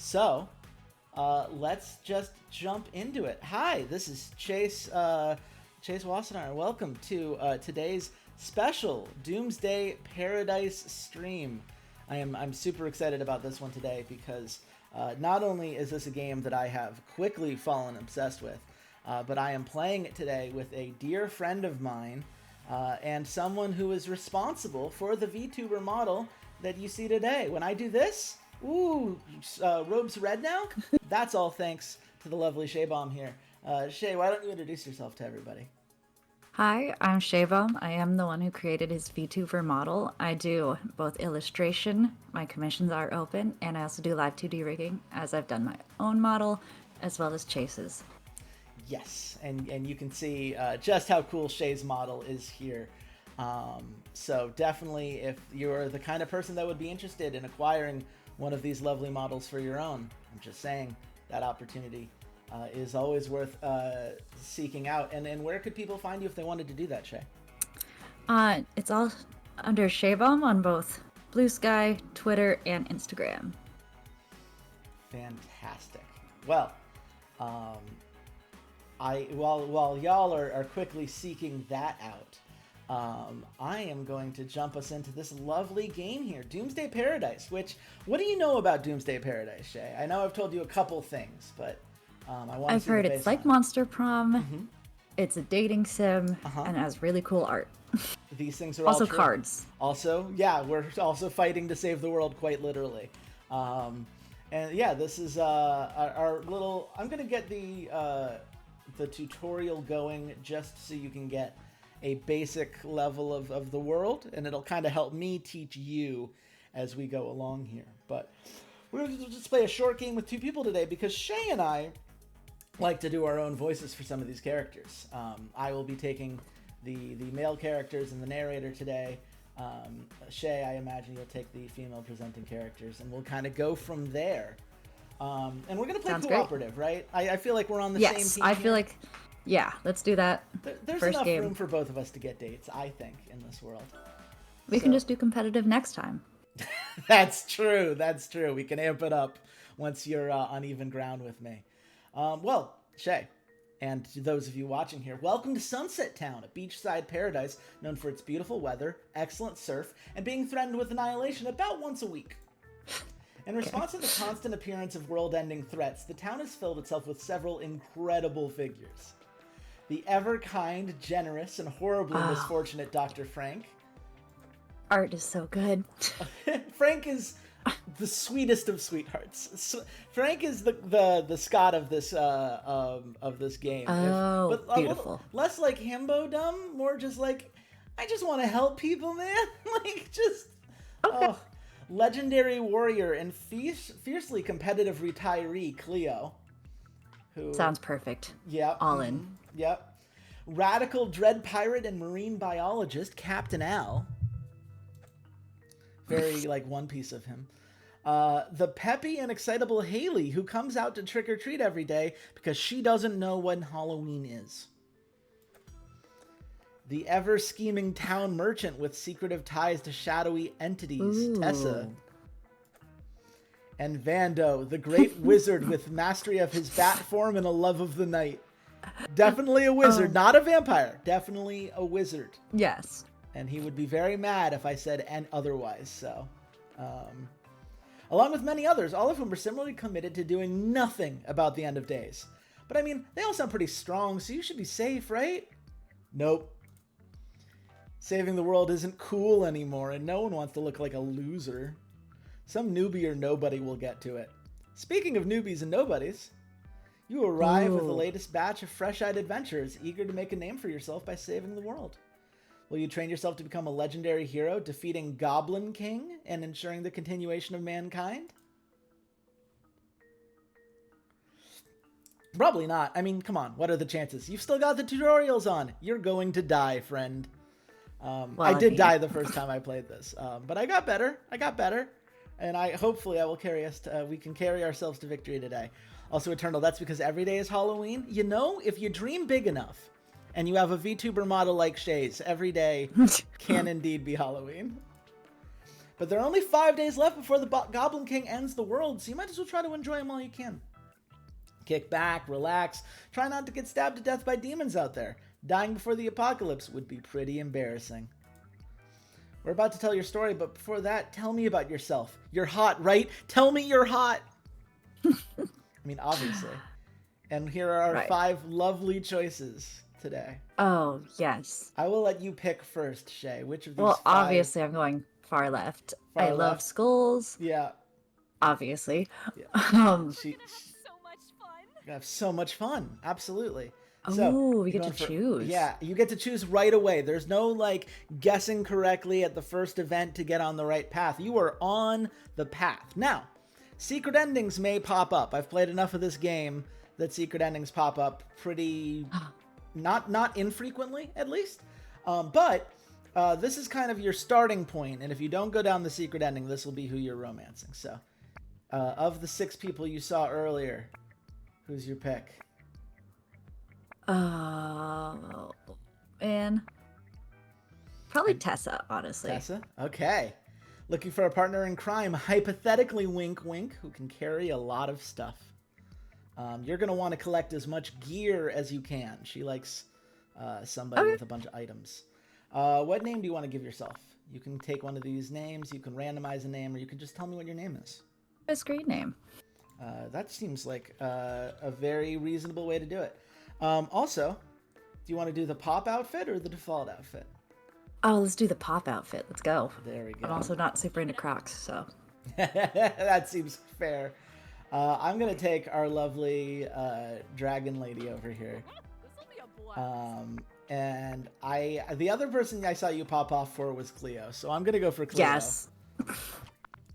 So, let's just jump into it. Hi, this is Chase Wassenaar. Welcome to today's special Doomsday Paradise stream. I'm super excited about this one today because not only is this a game that I have quickly fallen obsessed with, but I am playing it today with a dear friend of mine and someone who is responsible for the VTuber model that you see today. When I do this, robes red now? That's all thanks to the lovely Shaebeom here. Shae, why don't you introduce yourself to everybody? Hi, I'm Shaebeom. I am the one who created his VTuber model. I do both illustration, my commissions are open, and I also do live 2D rigging, as I've done my own model, as well as Chase's. Yes, and you can see just how cool Shae's model is here. So definitely, if you're the kind of person that would be interested in acquiring one of these lovely models for your own, I'm just saying that opportunity is always worth seeking out. And where could people find you if they wanted to do that, Shae? It's all under Shaebeom on both Blue Sky, Twitter, and Instagram. Fantastic. Well, while y'all are quickly seeking that out, I am going to jump us into this lovely game here, Doomsday Paradise. What do you know about Doomsday Paradise, Shae? I know I've told you a couple things, but I want to I've heard it's like Monster Prom. It's a dating sim, and it has really cool art. These things are also all true. Cards. Also, yeah, we're also fighting to save the world, quite literally. And yeah, this is our little. I'm gonna get the tutorial going just so you can get a basic level of the world, and it'll kind of help me teach you as we go along here. But we're going to just play a short game with two people today because Shae and I like to do our own voices for some of these characters. I will be taking the male characters and the narrator today. Shae, I imagine you'll take the female presenting characters, and we'll kind of go from there. And we're going to play cooperative, right? I feel like we're on the same team. Yes, I feel like, yeah, let's do that. There's First enough game. room for both of us to get dates, I think, in this world. We can just do competitive next time. That's true. We can amp it up once you're on even ground with me. Well, Shae, and to those of you watching here, welcome to Sunset Town, a beachside paradise known for its beautiful weather, excellent surf, and being threatened with annihilation about once a week. In response to the constant appearance of world-ending threats, the town has filled itself with several incredible figures. The ever-kind, generous, and horribly misfortunate Dr. Frank. Art is so good. Frank is the sweetest of sweethearts. Frank is the Scott of this game. Oh, but beautiful. Less like himbo dumb, more just like, I just want to help people, man. Like, just... Okay. Legendary warrior and fiercely competitive retiree Cleo. Who sounds perfect. Yep. All in. Yep. Radical dread pirate and marine biologist Captain Al. Very like One Piece of him. The peppy and excitable Haley, who comes out to trick or treat every day because she doesn't know when Halloween is. The ever-scheming town merchant with secretive ties to shadowy entities, Tessa. And Vando, the great wizard with mastery of his bat form and a love of the night. Definitely a wizard, not a vampire. Definitely a wizard. Yes. And he would be very mad if I said otherwise, so. Along with many others, all of whom are similarly committed to doing nothing about the end of days. But I mean, they all sound pretty strong, so you should be safe, right? Nope. Saving the world isn't cool anymore, and no one wants to look like a loser. Some newbie or nobody will get to it. Speaking of newbies and nobodies, you arrive with the latest batch of fresh-eyed adventurers, eager to make a name for yourself by saving the world. Will you train yourself to become a legendary hero, defeating Goblin King and ensuring the continuation of mankind? Probably not. I mean, come on, what are the chances? You've still got the tutorials on. You're going to die, friend. I did die the first time I played this, but I got better. And hopefully I will carry us to, we can carry ourselves to victory today. Also, Eternal, that's because every day is Halloween. You know, if you dream big enough and you have a VTuber model like Shae's, every day can indeed be Halloween. But there are only 5 days left before the Goblin King ends the world, so you might as well try to enjoy them while you can. Kick back, relax, try not to get stabbed to death by demons out there. Dying before the apocalypse would be pretty embarrassing. We're about to tell your story, but before that, tell me about yourself. You're hot, right? Tell me you're hot! I mean, obviously. And here are our 5 lovely choices today. Oh, yes. I will let you pick first, Shae. Which of these Well, 5? obviously, I'm going far left. I love skulls. Yeah. Obviously. Yeah. She so much fun. You have so much fun. Absolutely. Oh, we get to choose. Yeah, you get to choose right away. There's no, like, guessing correctly at the first event to get on the right path. You are on the path. Now, secret endings may pop up. I've played enough of this game that secret endings pop up pretty... not infrequently, at least. But this is kind of your starting point, and if you don't go down the secret ending, this will be who you're romancing. So, of the 6 people you saw earlier, who's your pick? And probably Tessa, honestly. Tessa? Okay. Looking for a partner in crime, hypothetically wink wink, who can carry a lot of stuff. You're going to want to collect as much gear as you can. She likes somebody with a bunch of items. What name do you want to give yourself? You can take one of these names, you can randomize a name, or you can just tell me what your name is. A screen name. That seems like a very reasonable way to do it. Also, do you want to do the pop outfit or the default outfit? Oh, let's do the pop outfit. Let's go. There we go. I'm also not super into Crocs, so. That seems fair. I'm going to take our lovely dragon lady over here. And the other person I saw you pop off for was Cleo, so I'm going to go for Cleo. Yes.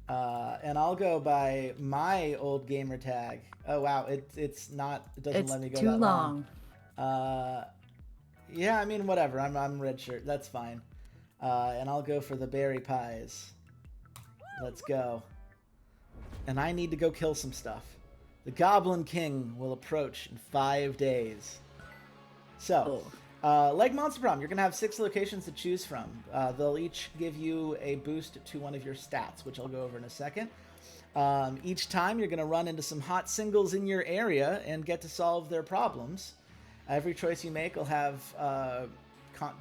And I'll go by my old gamer tag. Oh wow, it doesn't let me go that long. Yeah, I mean whatever. I'm red shirt. That's fine. And I'll go for the berry pies. Let's go. And I need to go kill some stuff. The Goblin King will approach in 5 days. So, like Monster Prom, you're going to have 6 locations to choose from. They'll each give you a boost to one of your stats, which I'll go over in a second. Each time, you're going to run into some hot singles in your area and get to solve their problems. Every choice you make will have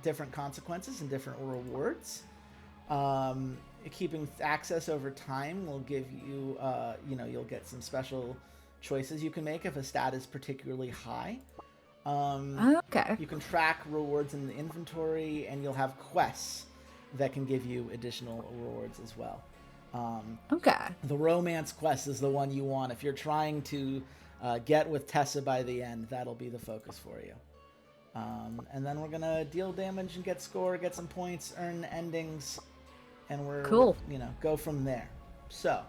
different consequences and different rewards. Keeping access over time will give you, you'll get some special choices you can make if a stat is particularly high. Okay. You can track rewards in the inventory, and you'll have quests that can give you additional rewards as well. Okay. The romance quest is the one you want. If you're trying to get with Tessa by the end, that'll be the focus for you. And then we're going to deal damage and get score, get some points, earn endings, and we're go from there. So,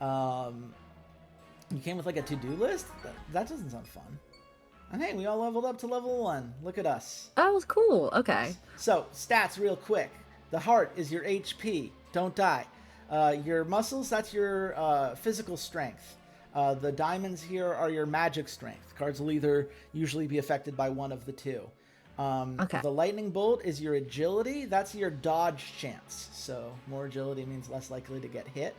you came with like a to-do list? That doesn't sound fun. And hey, we all leveled up to level 1. Look at us. That was cool. Okay. So, stats real quick. The heart is your HP. Don't die. Your muscles, that's your physical strength. The diamonds here are your magic strength. Cards will usually be affected by one of the two. The lightning bolt is your agility. That's your dodge chance. So, more agility means less likely to get hit.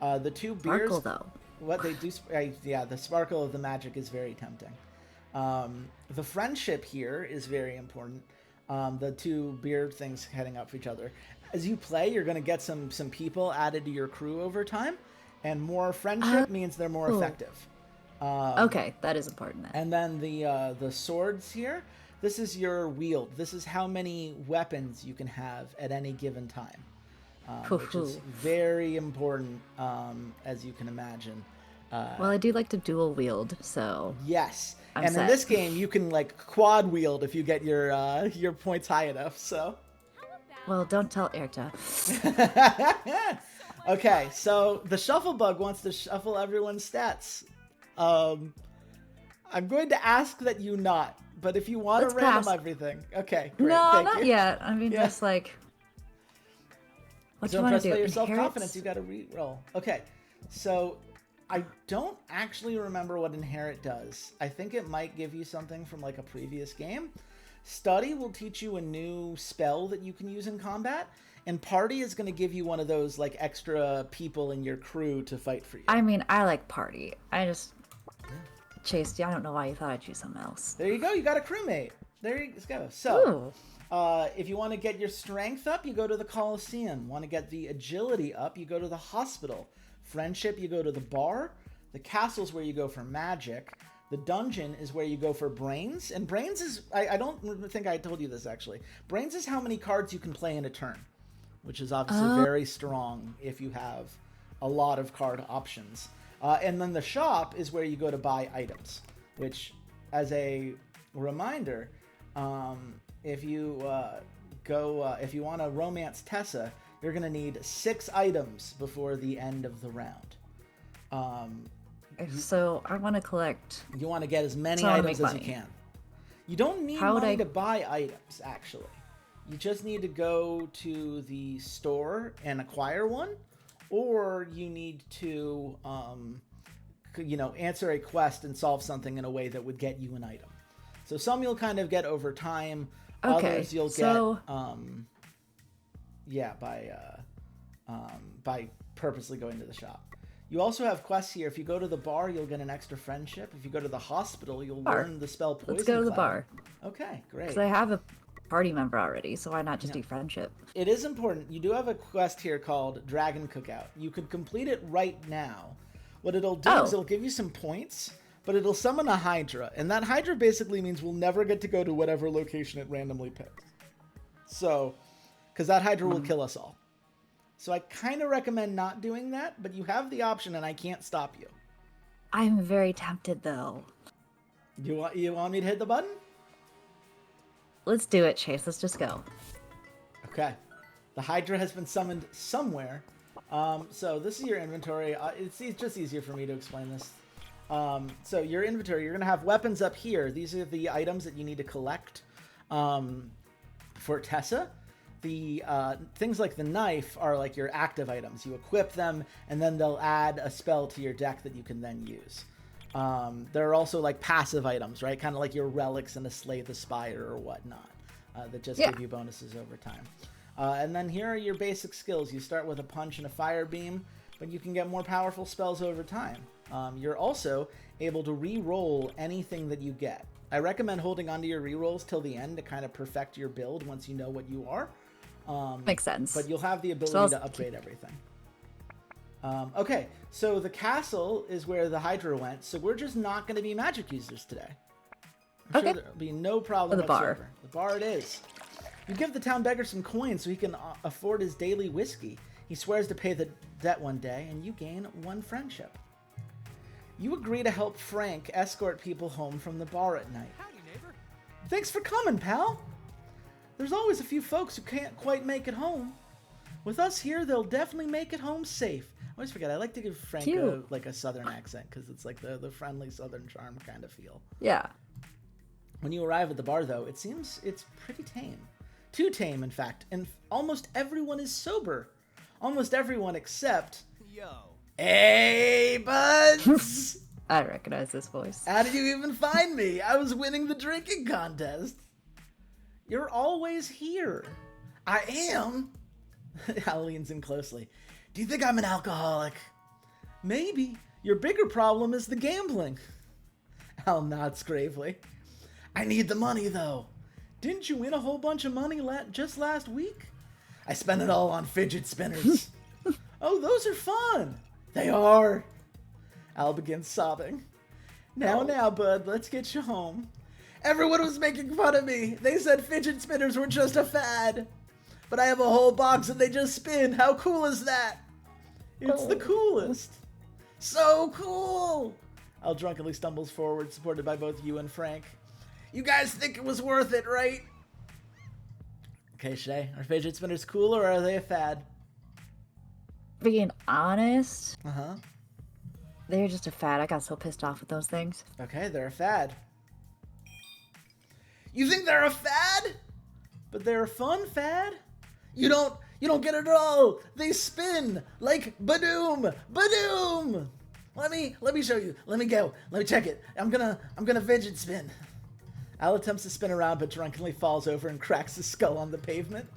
The 2 beers... Sparkle, though. What they do... the sparkle of the magic is very tempting. The friendship here is very important. The 2 beard things heading up for each other. As you play, you're going to get some people added to your crew over time, and more friendship means they're more effective. Okay, that is important then. And then the swords here, this is your wield. This is how many weapons you can have at any given time, which is very important, as you can imagine. Well, I do like to dual wield, so... Yes. I'm and set. in this game, you can, like, quad wield if you get your points high enough, so... Well, don't tell Erta. Okay, so the shuffle bug wants to shuffle everyone's stats. I'm going to ask that you not, but if you want to random everything... Okay, great. No, not yet. I mean, just like... What do you want to do? By your self-confidence, you got to re-roll. Okay, so... I don't actually remember what Inherit does. I think it might give you something from like a previous game. Study will teach you a new spell that you can use in combat. and party is going to give you one of those like extra people in your crew to fight for you. I mean, I like party. I just chased you. I don't know why you thought I'd choose something else. There you go. You got a crewmate. There you go. Ooh. So, if you want to get your strength up, you go to the Coliseum. Want to get the agility up, you go to the hospital. Friendship, you go to the bar. The castle's where you go for magic. The dungeon is where you go for brains. And brains is, I don't think I told you this actually. Brains is how many cards you can play in a turn, which is obviously very strong if you have a lot of card options. And then the shop is where you go to buy items, which, as a reminder, if you if you want to romance Tessa, you're going to need 6 items before the end of the round. So I want to collect. You want to get as many So I items make as you money. can. You don't need How would money I- to buy items, actually. You just need to go to the store and acquire one, or you need to, answer a quest and solve something in a way that would get you an item. So some you'll kind of get over time. Okay, Others you'll so- get, by purposely going to the shop. You also have quests here. If you go to the bar, you'll get an extra friendship. If you go to the hospital, you'll Bar. learn the spell Poison Let's go to the Cloud. bar. Okay, great. Because I have a party member already, so why not just do friendship? It is important. You do have a quest here called Dragon Cookout. You could complete it right now. What it'll do is it'll give you some points, but it'll summon a Hydra. And that Hydra basically means we'll never get to go to whatever location it randomly picks. So, because that Hydra will kill us all. So I kind of recommend not doing that, but you have the option and I can't stop you. I'm very tempted, though. You want me to hit the button? Let's do it, Chase. Let's just go. Okay. The Hydra has been summoned somewhere. So this is your inventory. It's just easier for me to explain this. So your inventory, you're going to have weapons up here. These are the items that you need to collect for Tessa. The things like the knife are like your active items. You equip them, and then they'll add a spell to your deck that you can then use. There are also like passive items, right? Kind of like your relics in a Slay the Spire or whatnot, that just give you bonuses over time. And then here are your basic skills. You start with a punch and a fire beam, but you can get more powerful spells over time. You're also able to re-roll anything that you get. I recommend holding onto your re-rolls till the end to kind of perfect your build once you know what you are. Makes sense. But you'll have the ability to upgrade everything. Okay, so the castle is where the Hydra went, so we're just not going to be magic users today. I'm sure there'll be no problem The bar. whatsoever. The bar it is. You give the town beggar some coins so he can afford his daily whiskey. He swears to pay the debt one day, and you gain 1 friendship. You agree to help Frank escort people home from the bar at night. Howdy, neighbor. Thanks for coming, pal. There's always a few folks who can't quite make it home. With us here, they'll definitely make it home safe. I always forget, I like to give Frank a southern accent, because it's like the friendly southern charm kind of feel. Yeah. When you arrive at the bar, though, it seems it's pretty tame. Too tame, in fact, and almost everyone is sober. Almost everyone except... Yo. Hey, buds! I recognize this voice. How did you even find me? I was winning the drinking contest. You're always here. I am. Al leans in closely. Do you think I'm an alcoholic? Maybe. Your bigger problem is the gambling. Al nods gravely. I need the money, though. Didn't you win a whole bunch of money just last week? I spent it all on fidget spinners. Oh, those are fun. They are. Al begins sobbing. Now, bud, let's get you home. Everyone was making fun of me. They said fidget spinners were just a fad. But I have a whole box and they just spin. How cool is that? It's the coolest. So cool. Al drunkenly stumbles forward, supported by both you and Frank. You guys think it was worth it, right? Okay, Shae, are fidget spinners cool or are they a fad? Being honest, Uh-huh. they're just a fad. I got so pissed off with those things. Okay, they're a fad. You think they're a fad? But they're a fun fad? You don't get it at all. They spin like Badoom, Badoom. Let me show you. Let me go. Let me check it. I'm gonna fidget spin. Al attempts to spin around but drunkenly falls over and cracks his skull on the pavement.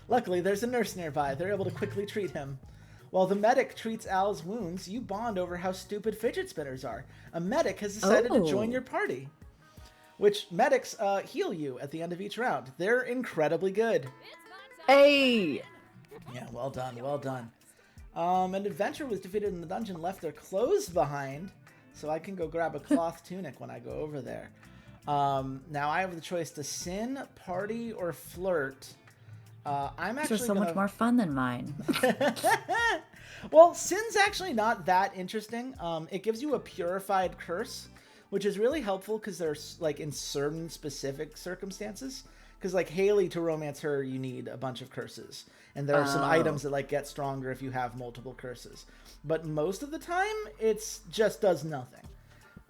Luckily, there's a nurse nearby. They're able to quickly treat him. While the medic treats Al's wounds, you bond over how stupid fidget spinners are. A medic has decided to join your party, which medics heal you at the end of each round. They're incredibly good. Hey! Yeah, well done, well done. An adventurer was defeated in the dungeon, left their clothes behind, so I can go grab a cloth tunic when I go over there. Now I have the choice to sin, party, or flirt. I'm actually so much more fun than mine. Well, sin's actually not that interesting. It gives you a purified curse, which is really helpful because there's like in certain specific circumstances. Because like Haley, to romance her, you need a bunch of curses, and there are some items that like get stronger if you have multiple curses. But most of the time, it's just does nothing.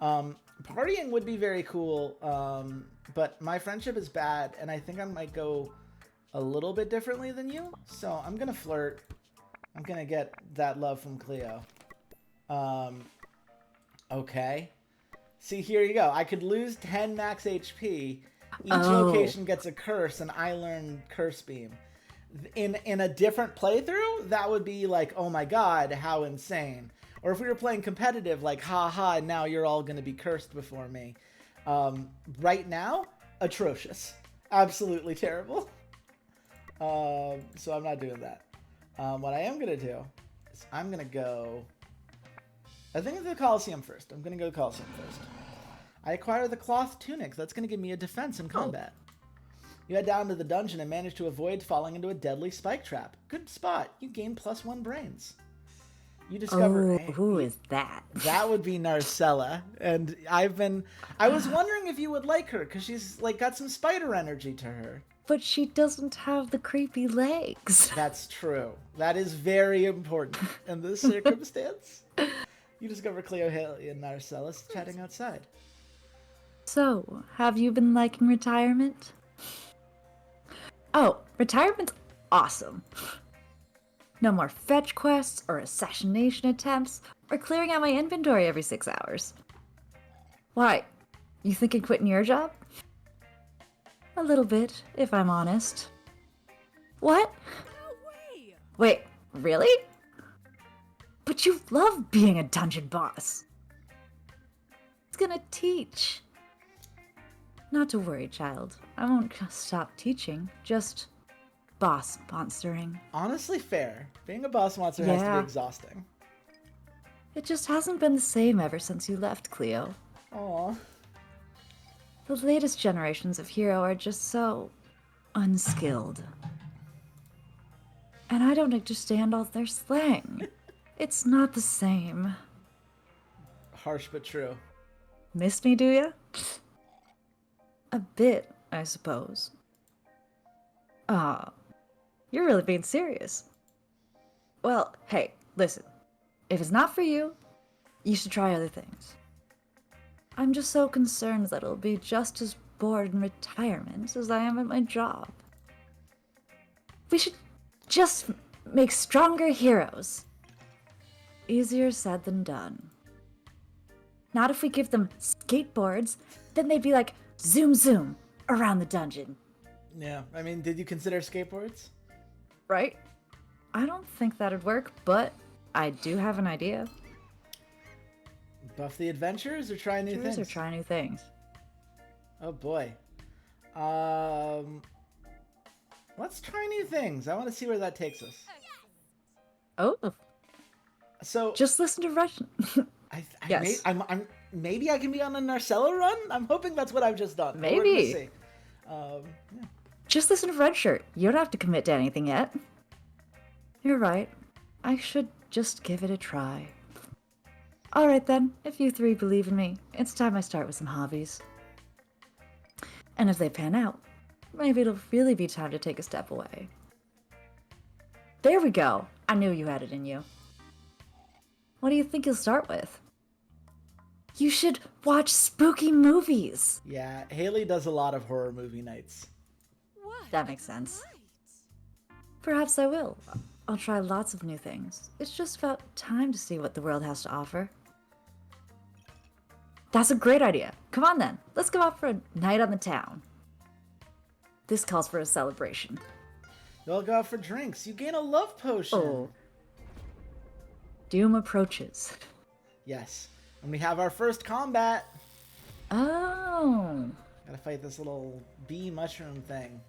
Partying would be very cool, but my friendship is bad, and I think I might go a little bit differently than you. So I'm gonna flirt. I'm gonna get that love from Cleo. Okay. See, here you go. I could lose 10 max HP. Each location gets a curse, and I learn Curse Beam. In a different playthrough, that would be like, oh my god, how insane. Or if we were playing competitive, like, haha, now you're all going to be cursed before me. Right now, atrocious. Absolutely terrible. So I'm not doing that. What I am going to do is I'm going to go... I think the Coliseum first. I'm going to go to the Coliseum first. I acquire the cloth tunic. That's going to give me a defense in combat. You head down to the dungeon and manage to avoid falling into a deadly spike trap. Good spot. You gain +1 brains. You discover... who is that? That would be Narcella. And I was wondering if you would like her, because she's like got some spider energy to her. But she doesn't have the creepy legs. That's true. That is very important in this circumstance. You discover Cleo, Haley, and Narcella chatting outside. So, have you been liking retirement? Oh, retirement's awesome. No more fetch quests or assassination attempts or clearing out my inventory every 6 hours. Why? You thinking quitting your job? A little bit, if I'm honest. What? No way! Wait, really? But you love being a dungeon boss. It's gonna teach. Not to worry, child. I won't stop teaching. Just boss monstering. Honestly fair. Being a boss monster has to be exhausting. It just hasn't been the same ever since you left, Cleo. Aww. The latest generations of hero are just so unskilled. And I don't understand all their slang. It's not the same. Harsh but true. Miss me, do ya? A bit, I suppose. Ah, you're really being serious. Well, hey, listen. If it's not for you, you should try other things. I'm just so concerned that it'll be just as bored in retirement as I am at my job. We should just make stronger heroes. Easier said than done. Not if we give them skateboards, then they'd be like, zoom zoom, around the dungeon. Yeah, I mean, did you consider skateboards? Right? I don't think that'd work, but I do have an idea. Buff the adventures or try new things? Or try new things. Oh boy. Let's try new things. I want to see where that takes us. Oh. So just listen to Russian. Yes. Maybe I can be on a Narcella run? I'm hoping that's what I've just done. Maybe. We're gonna see. Yeah. Just listen to Red Shirt. You don't have to commit to anything yet. You're right. I should just give it a try. Alright then, if you three believe in me, it's time I start with some hobbies. And if they pan out, maybe it'll really be time to take a step away. There we go. I knew you had it in you. What do you think you'll start with? You should watch spooky movies. Yeah, Haley does a lot of horror movie nights. What? That makes sense. Right. Perhaps I will. I'll try lots of new things. It's just about time to see what the world has to offer. That's a great idea. Come on then, let's go out for a night on the town. This calls for a celebration. You all go out for drinks. You gain a love potion. Oh. Doom approaches. Yes. And we have our first combat. Oh. Gotta fight this little bee mushroom thing.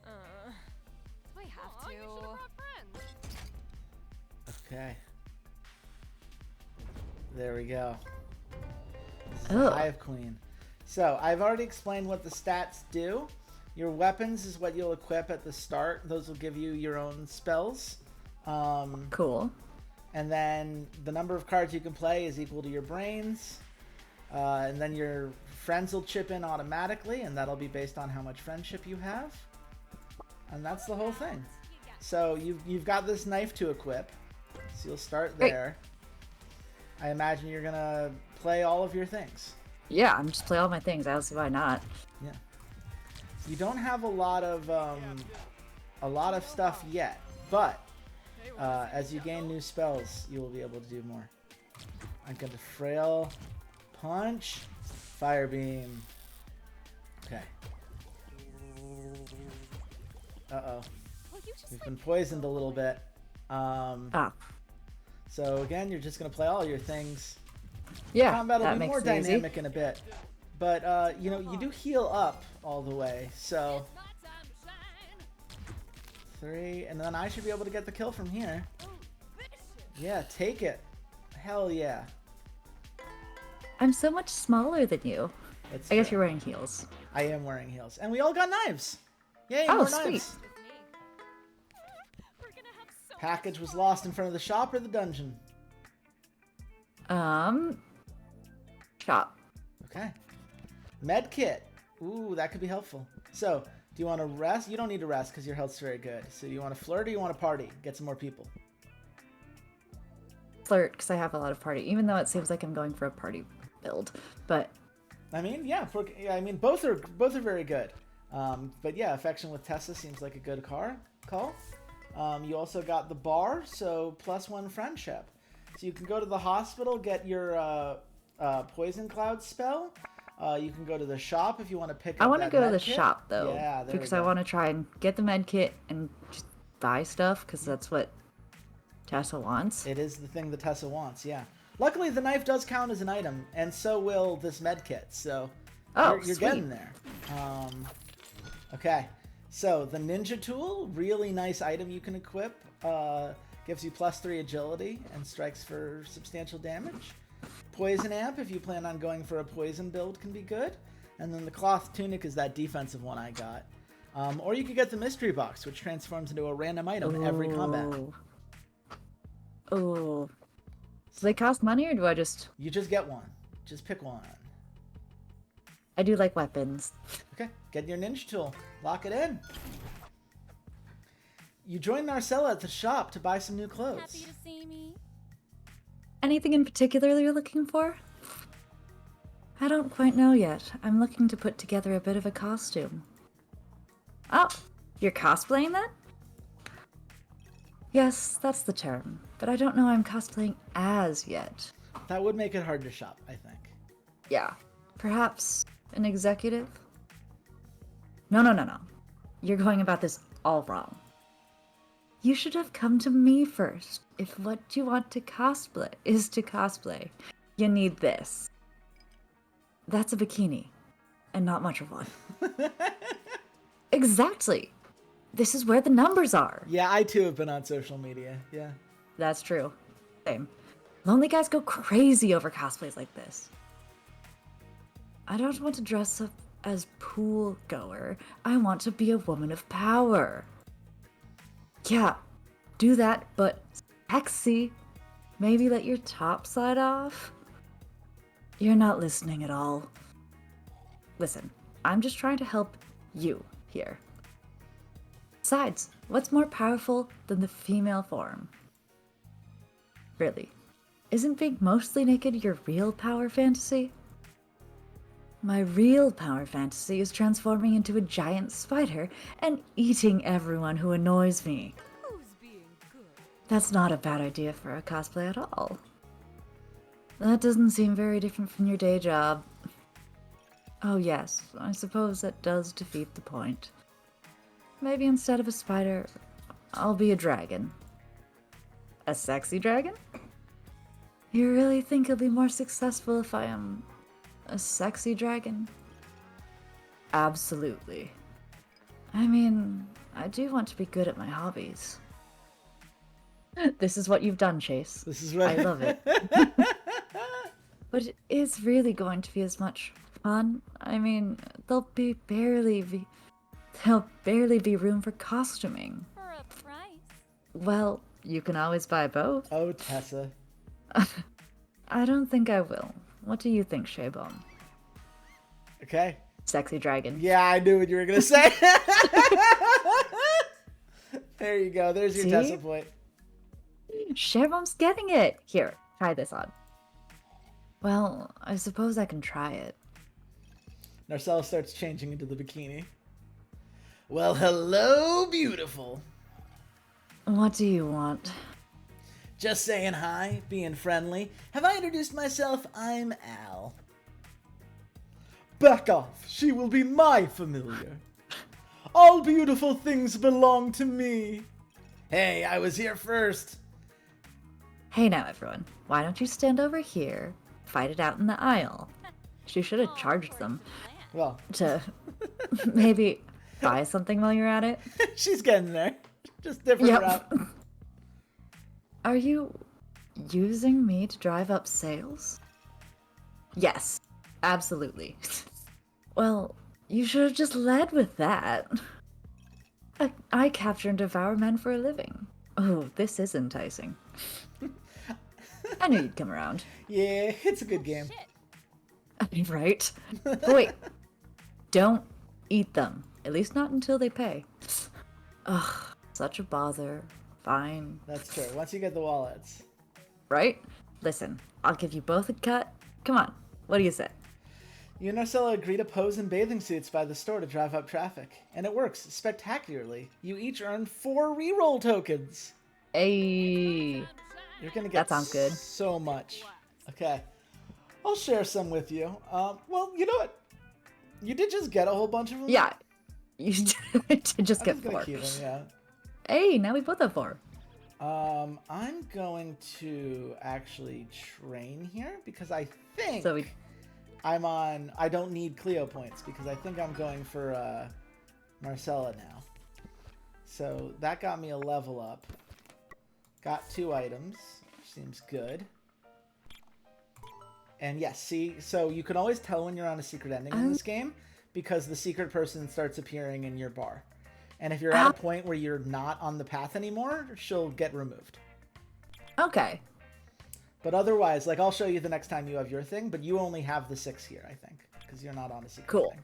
Do I have to? You should have brought friends. Okay. There we go. This is the Oh. Hive Queen. So, I've already explained what the stats do. Your weapons is what you'll equip at the start. Those will give you your own spells. Cool. And then the number of cards you can play is equal to your brains. And then your friends will chip in automatically, and that'll be based on how much friendship you have. And that's the whole thing. So you've got this knife to equip. So you'll start there. I imagine you're gonna play all of your things. Yeah, I'm just play all my things. I don't see why not. Yeah. You don't have a lot of stuff yet, but as you gain new spells, you will be able to do more. I'm going to frail punch, fire beam. Okay. Uh-oh. We've been poisoned a little bit. So again, you're just going to play all your things. Yeah, Combat will that be makes more it easy. dynamic in a bit. But, you know, you do heal up all the way, so... 3, and then I should be able to get the kill from here. Yeah, take it. Hell yeah. I'm so much smaller than you. It's I guess true. you're wearing heels. I am wearing heels. And we all got knives! Yay, Oh, more sweet. knives! We're gonna have so Package was lost in front of the shop or the dungeon? Shop. Okay. Med kit. Ooh, that could be helpful. So, do you want to rest? You don't need to rest because your health's very good. So, you want to flirt or you want to party? Get some more people. Flirt, because I have a lot of party, even though it seems like I'm going for a party build. But I mean, yeah, both are very good. But yeah, affection with Tessa seems like a good call. You also got the bar, so +1 friendship. So you can go to the hospital, get your poison cloud spell. You can go to the shop if you want to pick up I want to that go to med the kit. shop, though. Yeah, there because we I go. want to try and get the med kit and just buy stuff, because that's what Tessa wants. It is the thing that Tessa wants, yeah. Luckily, the knife does count as an item, and so will this med kit, so Oh, you're sweet. getting there. Okay, so the ninja tool, really nice item you can equip. Gives you +3 agility and strikes for substantial damage. Poison amp, if you plan on going for a poison build, can be good. And then the cloth tunic is that defensive one I got. Or you could get the mystery box, which transforms into a random item every combat. Oh. So they cost money, or do I just... You just get one. Just pick one. I do like weapons. Okay, get your ninja tool. Lock it in. You join Marcella at the shop to buy some new clothes. happy to see me. Anything in particular you're looking for? I don't quite know yet. I'm looking to put together a bit of a costume. Oh, you're cosplaying that? Yes, that's the term. But I don't know I'm cosplaying as yet. That would make it hard to shop, I think. Yeah. Perhaps an executive? No. You're going about this all wrong. You should have come to me first. If what you want to cosplay is to cosplay, you need this. That's a bikini, and not much of one. Exactly. This is where the numbers are. Yeah, I too have been on social media. Yeah. That's true. Same. Lonely guys go crazy over cosplays like this. I don't want to dress up as pool goer. I want to be a woman of power. Yeah, do that, but sexy. Maybe let your top slide off. You're not listening at all. Listen, I'm just trying to help you here. Besides, what's more powerful than the female form? Really, isn't being mostly naked your real power fantasy? My real power fantasy is transforming into a giant spider and eating everyone who annoys me. Who's being good? That's not a bad idea for a cosplay at all. That doesn't seem very different from your day job. Oh yes, I suppose that does defeat the point. maybe instead of a spider, I'll be a dragon. A sexy dragon? You really think you'll be more successful if I am a sexy dragon? Absolutely. I mean, I do want to be good at my hobbies. This is what you've done, Chase. This is what I love it. But it is really going to be as much fun. I mean, there'll barely be room for costuming. For a price. Well, you can always buy both. Oh, Tessa. I don't think I will. What do you think, Shaebeom? Okay. Sexy dragon. Yeah, I knew what you were gonna say. There you go. There's your See? Tessa point. Shaebeom's getting it. Here, try this on. Well, I suppose I can try it. Narcella starts changing into the bikini. Well, hello, beautiful. What do you want? Just saying hi, being friendly. Have I introduced myself? I'm Al. Back off. She will be my familiar. All beautiful things belong to me. Hey, I was here first. Hey now, everyone. Why don't you stand over here, fight it out in the aisle? She should have charged them Well, to maybe buy something while you're at it. she's getting there. Just different Yep. route. Are you using me to drive up sales? Yes, absolutely. Well, you should have just led with that. I capture and devour men for a living. Oh, this is enticing. I knew you'd come around. Yeah, it's a good game. Right? But wait, don't eat them. At least not until they pay. Ugh, such a bother. Fine. That's true. Once you get the wallets. Right? Listen, I'll give you both a cut. Come on, what do you say? You and Narcella agree to pose in bathing suits by the store to drive up traffic. And it works spectacularly. You each earn 4 reroll tokens. Hey. You're gonna get That sounds good. so much. Okay. I'll share some with you. Well, you know what? You did just get a whole bunch of them? Yeah, you did just I'm get just gonna 4. keep them, yeah. Hey, now we both have 4. I'm going to actually train here because I think So we I don't need Cleo points because I think I'm going for Marcella now. So that got me a level up. Got 2 items. Seems good. And yes, see, so you can always tell when you're on a secret ending in this game because the secret person starts appearing in your bar. And if you're at a point where you're not on the path anymore, she'll get removed. Okay. But otherwise, like, I'll show you the next time you have your thing, but you only have the 6 here, I think, because you're not on a secret Cool. thing.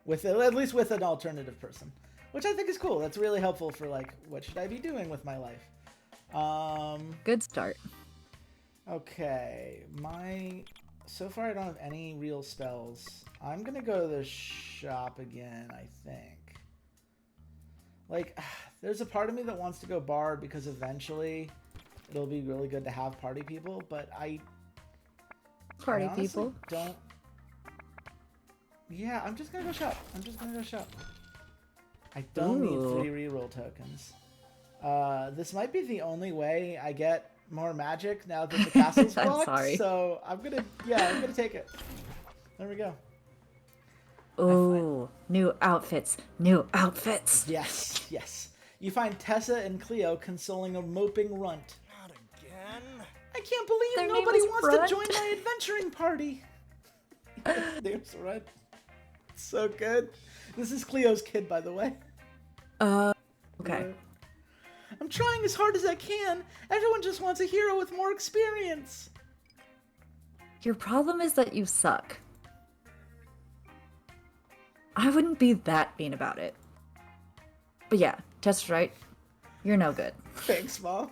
With at least with an alternative person, which I think is cool. That's really helpful for, like, what should I be doing with my life? Good start. Okay, so far I don't have any real spells. I'm gonna go to the shop again, I think. Like, there's a part of me that wants to go bar because eventually it'll be really good to have party people, but I Party honestly people. don't. Yeah, I'm just gonna go shop. I don't need Ooh. 3 reroll tokens. This might be the only way I get more magic now that the castle's I'm blocked. sorry. So I'm gonna take it. There we go. Ooh, new outfits. Yes, yes. You find Tessa and Cleo consoling a moping runt. Not again. I can't believe Their name nobody is wants Runt. to join my adventuring party. There's Runt. So good. This is Cleo's kid, by the way. Okay. I'm trying as hard as I can. Everyone just wants a hero with more experience. Your problem is that you suck. I wouldn't be that mean about it. But yeah, Tessa's right. You're no good. Thanks, Mom.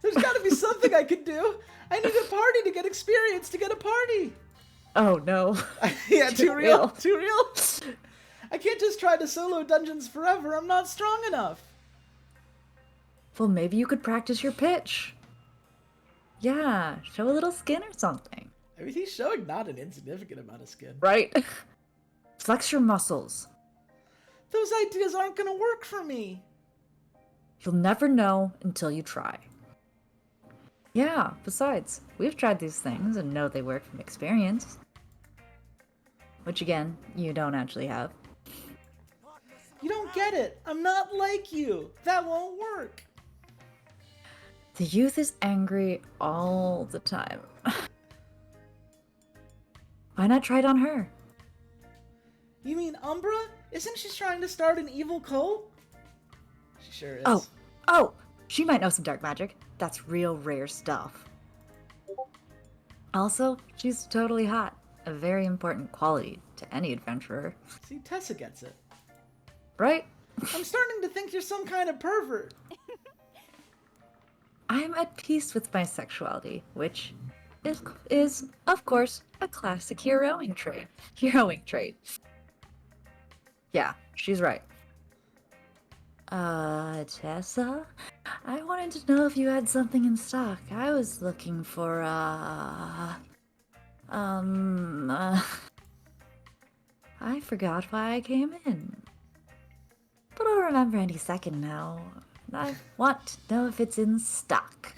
There's got to be something I can do. I need a party to get experience to get a party. Oh no. Yeah, too real. real. Too real. I can't just try to solo dungeons forever. I'm not strong enough. Well, maybe you could practice your pitch. Yeah, show a little skin or something. I mean, he's showing not an insignificant amount of skin. Right? Flex your muscles. Those ideas aren't gonna work for me. You'll never know until you try. Yeah, besides, we've tried these things and know they work from experience. Which again, you don't actually have. You don't get it. I'm not like you. That won't work. The youth is angry all the time. Why not try it on her? You mean Umbra? Isn't she trying to start an evil cult? She sure is. Oh, she might know some dark magic. That's real rare stuff. Also, she's totally hot. A very important quality to any adventurer. See, Tessa gets it. Right? I'm starting to think you're some kind of pervert. I'm at peace with my sexuality, which is of course, a classic heroing trait. Yeah, she's right. Tessa? I wanted to know if you had something in stock. I was looking for, I forgot why I came in. But I'll remember any second now. I want to know if it's in stock.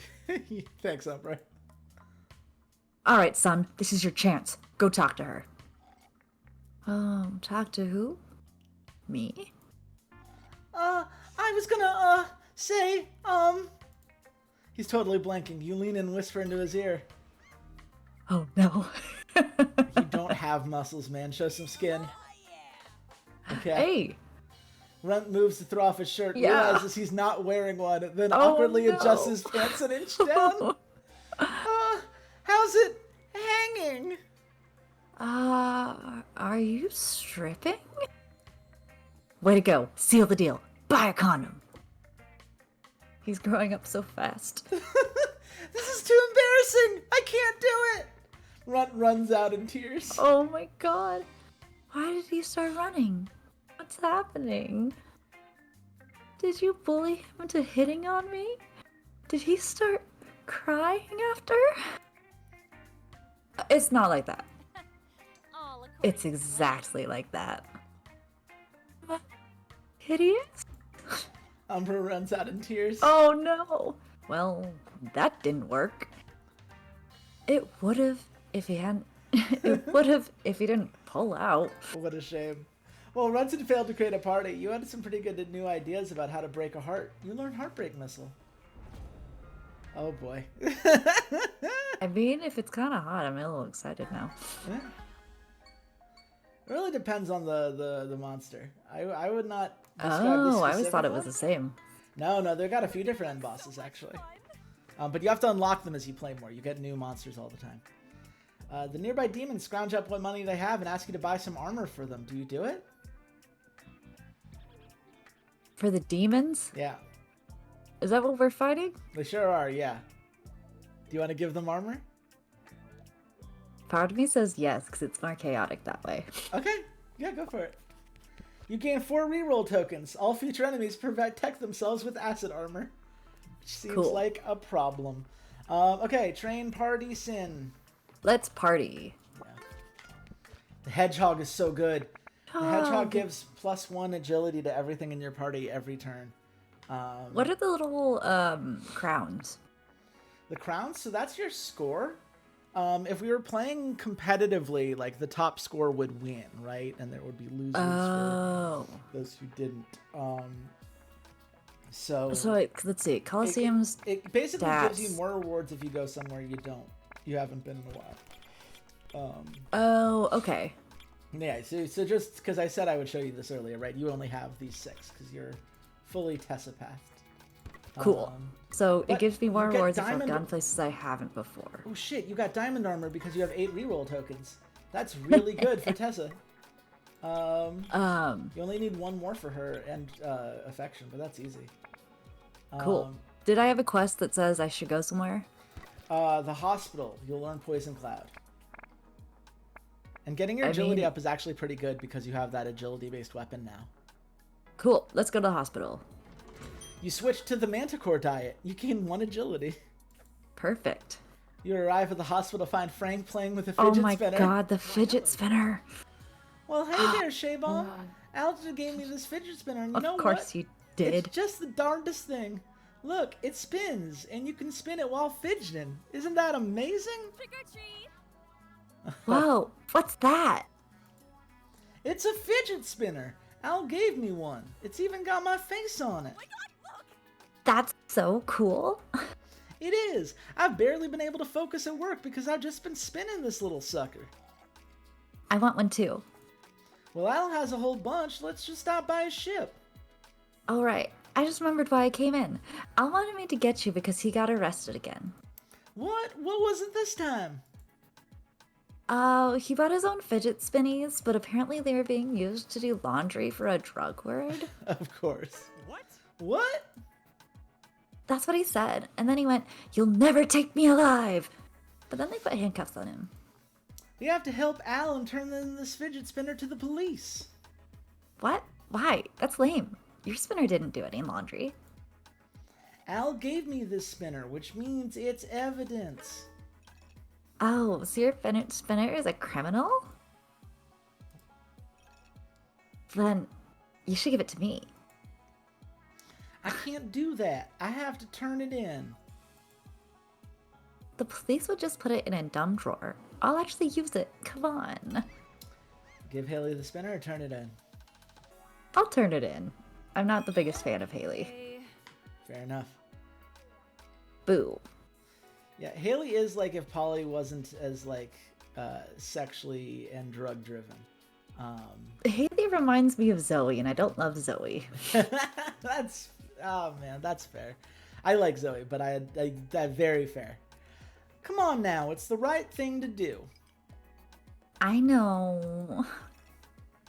Thanks, Umbra. Alright, son, this is your chance. Go talk to her. Talk to who? Me? I was gonna, say, He's totally blanking. You lean in and whisper into his ear. Oh no. You don't have muscles, man. Show some skin. Okay. Hey! Runt moves to throw off his shirt, Yeah. realizes he's not wearing one, then Oh, awkwardly no. adjusts his pants an inch down. How's it hanging? Are you stripping? Way to go. Seal the deal. Buy a condom. He's growing up so fast. This is too embarrassing. I can't do it. Runt runs out in tears. Oh my god. Why did he start running? What's happening? Did you bully him into hitting on me? Did he start crying after? It's not like that. It's exactly like that. Hideous? Umbra runs out in tears. Oh no! Well, that didn't work. It would've if he hadn't. It would've if he didn't pull out. What a shame. Well, Runson failed to create a party. You had some pretty good new ideas about how to break a heart. You learned Heartbreak Missile. Oh boy. I mean, if it's kind of hot, I'm a little excited now. Yeah. It really depends on the monster. I would not describe this Oh, I always thought it specific was one. the same. No, they've got a few different end bosses, actually. But you have to unlock them as you play more. You get new monsters all the time. The nearby demons scrounge up what money they have and ask you to buy some armor for them. Do you do it? For the demons? Yeah. Is that what we're fighting? They sure are, yeah. Do you want to give them armor? Part of me says yes, because it's more chaotic that way. Okay. Yeah, go for it. You gain 4 reroll tokens. All future enemies protect themselves with acid armor. Which seems Cool. like a problem. Okay, train party sin. Let's party. The hedgehog is so good. The hedgehog Hedgehog. gives +1 agility to everything in your party every turn. What are the little crowns? The crowns, so that's your score. If we were playing competitively, like the top score would win, right? And there would be losers Oh. for those who didn't. So Let's see. Coliseum's it basically gives you stats. more rewards if you go somewhere you haven't been in a while. Oh, okay. Yeah, so just because I said I would show you this earlier, right? You only have these 6 because you're fully Tessa-pathed. Cool. So but it gives me more you get rewards if I've diamond- gone places I haven't before. Oh shit, you got diamond armor because you have 8 reroll tokens. That's really good for Tessa. You only need 1 more for her and affection, but that's easy. Cool. Did I have a quest that says I should go somewhere? The hospital. You'll learn Poison Cloud. And getting your agility up is actually pretty good because you have that agility-based weapon now. Cool. Let's go to the hospital. You switch to the Manticore diet. You gain 1 agility. Perfect. You arrive at the hospital, find Frank playing with a Oh fidget my spinner. god, the fidget spinner. Well, hey there, Shaebeom. Al just gave me this fidget spinner, and you Of know course what? you did. It's just the darndest thing. Look, it spins, and you can spin it while fidgeting. Isn't that amazing? Trick or treat. Whoa, what's that? It's a fidget spinner. Al gave me one. It's even got my face on it. Oh my god, look! That's so cool. It is. I've barely been able to focus at work because I've just been spinning this little sucker. I want one too. Well, Al has a whole bunch. Let's just stop by his ship. All right, I just remembered why I came in. Al wanted me to get you because he got arrested again. What? What was it this time? Oh, he bought his own fidget spinnies, but apparently they were being used to do laundry for a drug lord. Of course. What? What? That's what he said. And then he went, "You'll never take me alive." But then they put handcuffs on him. We have to help Al and turn in this fidget spinner to the police. What? Why? That's lame. Your spinner didn't do any laundry. Al gave me this spinner, which means it's evidence. Oh, so your spinner is a criminal? Then you should give it to me. I can't do that. I have to turn it in. The police would just put it in a dumb drawer. I'll actually use it. Come on. Give Haley the spinner or turn it in. I'll turn it in. I'm not the biggest fan of Haley. Hey. Fair enough. Boo. Yeah, Haley is like if Polly wasn't as like sexually and drug driven. Haley reminds me of Zoe, and I don't love Zoe. That's oh man, that's fair. I like Zoe, but I very fair. Come on now, it's the right thing to do. I know.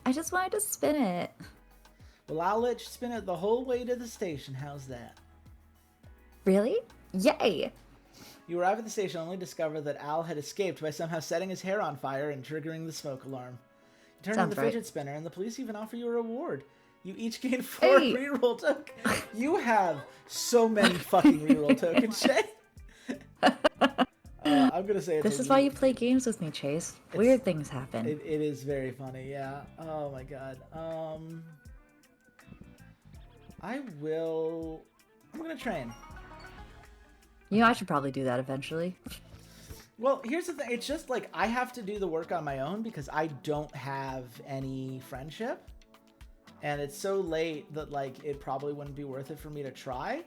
I just wanted to spin it. Well, I'll let you spin it the whole way to the station. How's that? Really? Yay! You arrive at the station only to discover that Al had escaped by somehow setting his hair on fire and triggering the smoke alarm. You turn on Sounds the right. fidget spinner, and the police even offer you a reward. You each gain 4 Hey! reroll tokens. You have so many fucking reroll tokens, Shae. I'm gonna say it's This a is why you re- play games with me, Chase. Weird things happen. It is very funny, yeah. Oh my god. I'm gonna train. You know, I should probably do that eventually. Well, here's the thing. It's just like I have to do the work on my own because I don't have any friendship. And it's so late that like it probably wouldn't be worth it for me to try.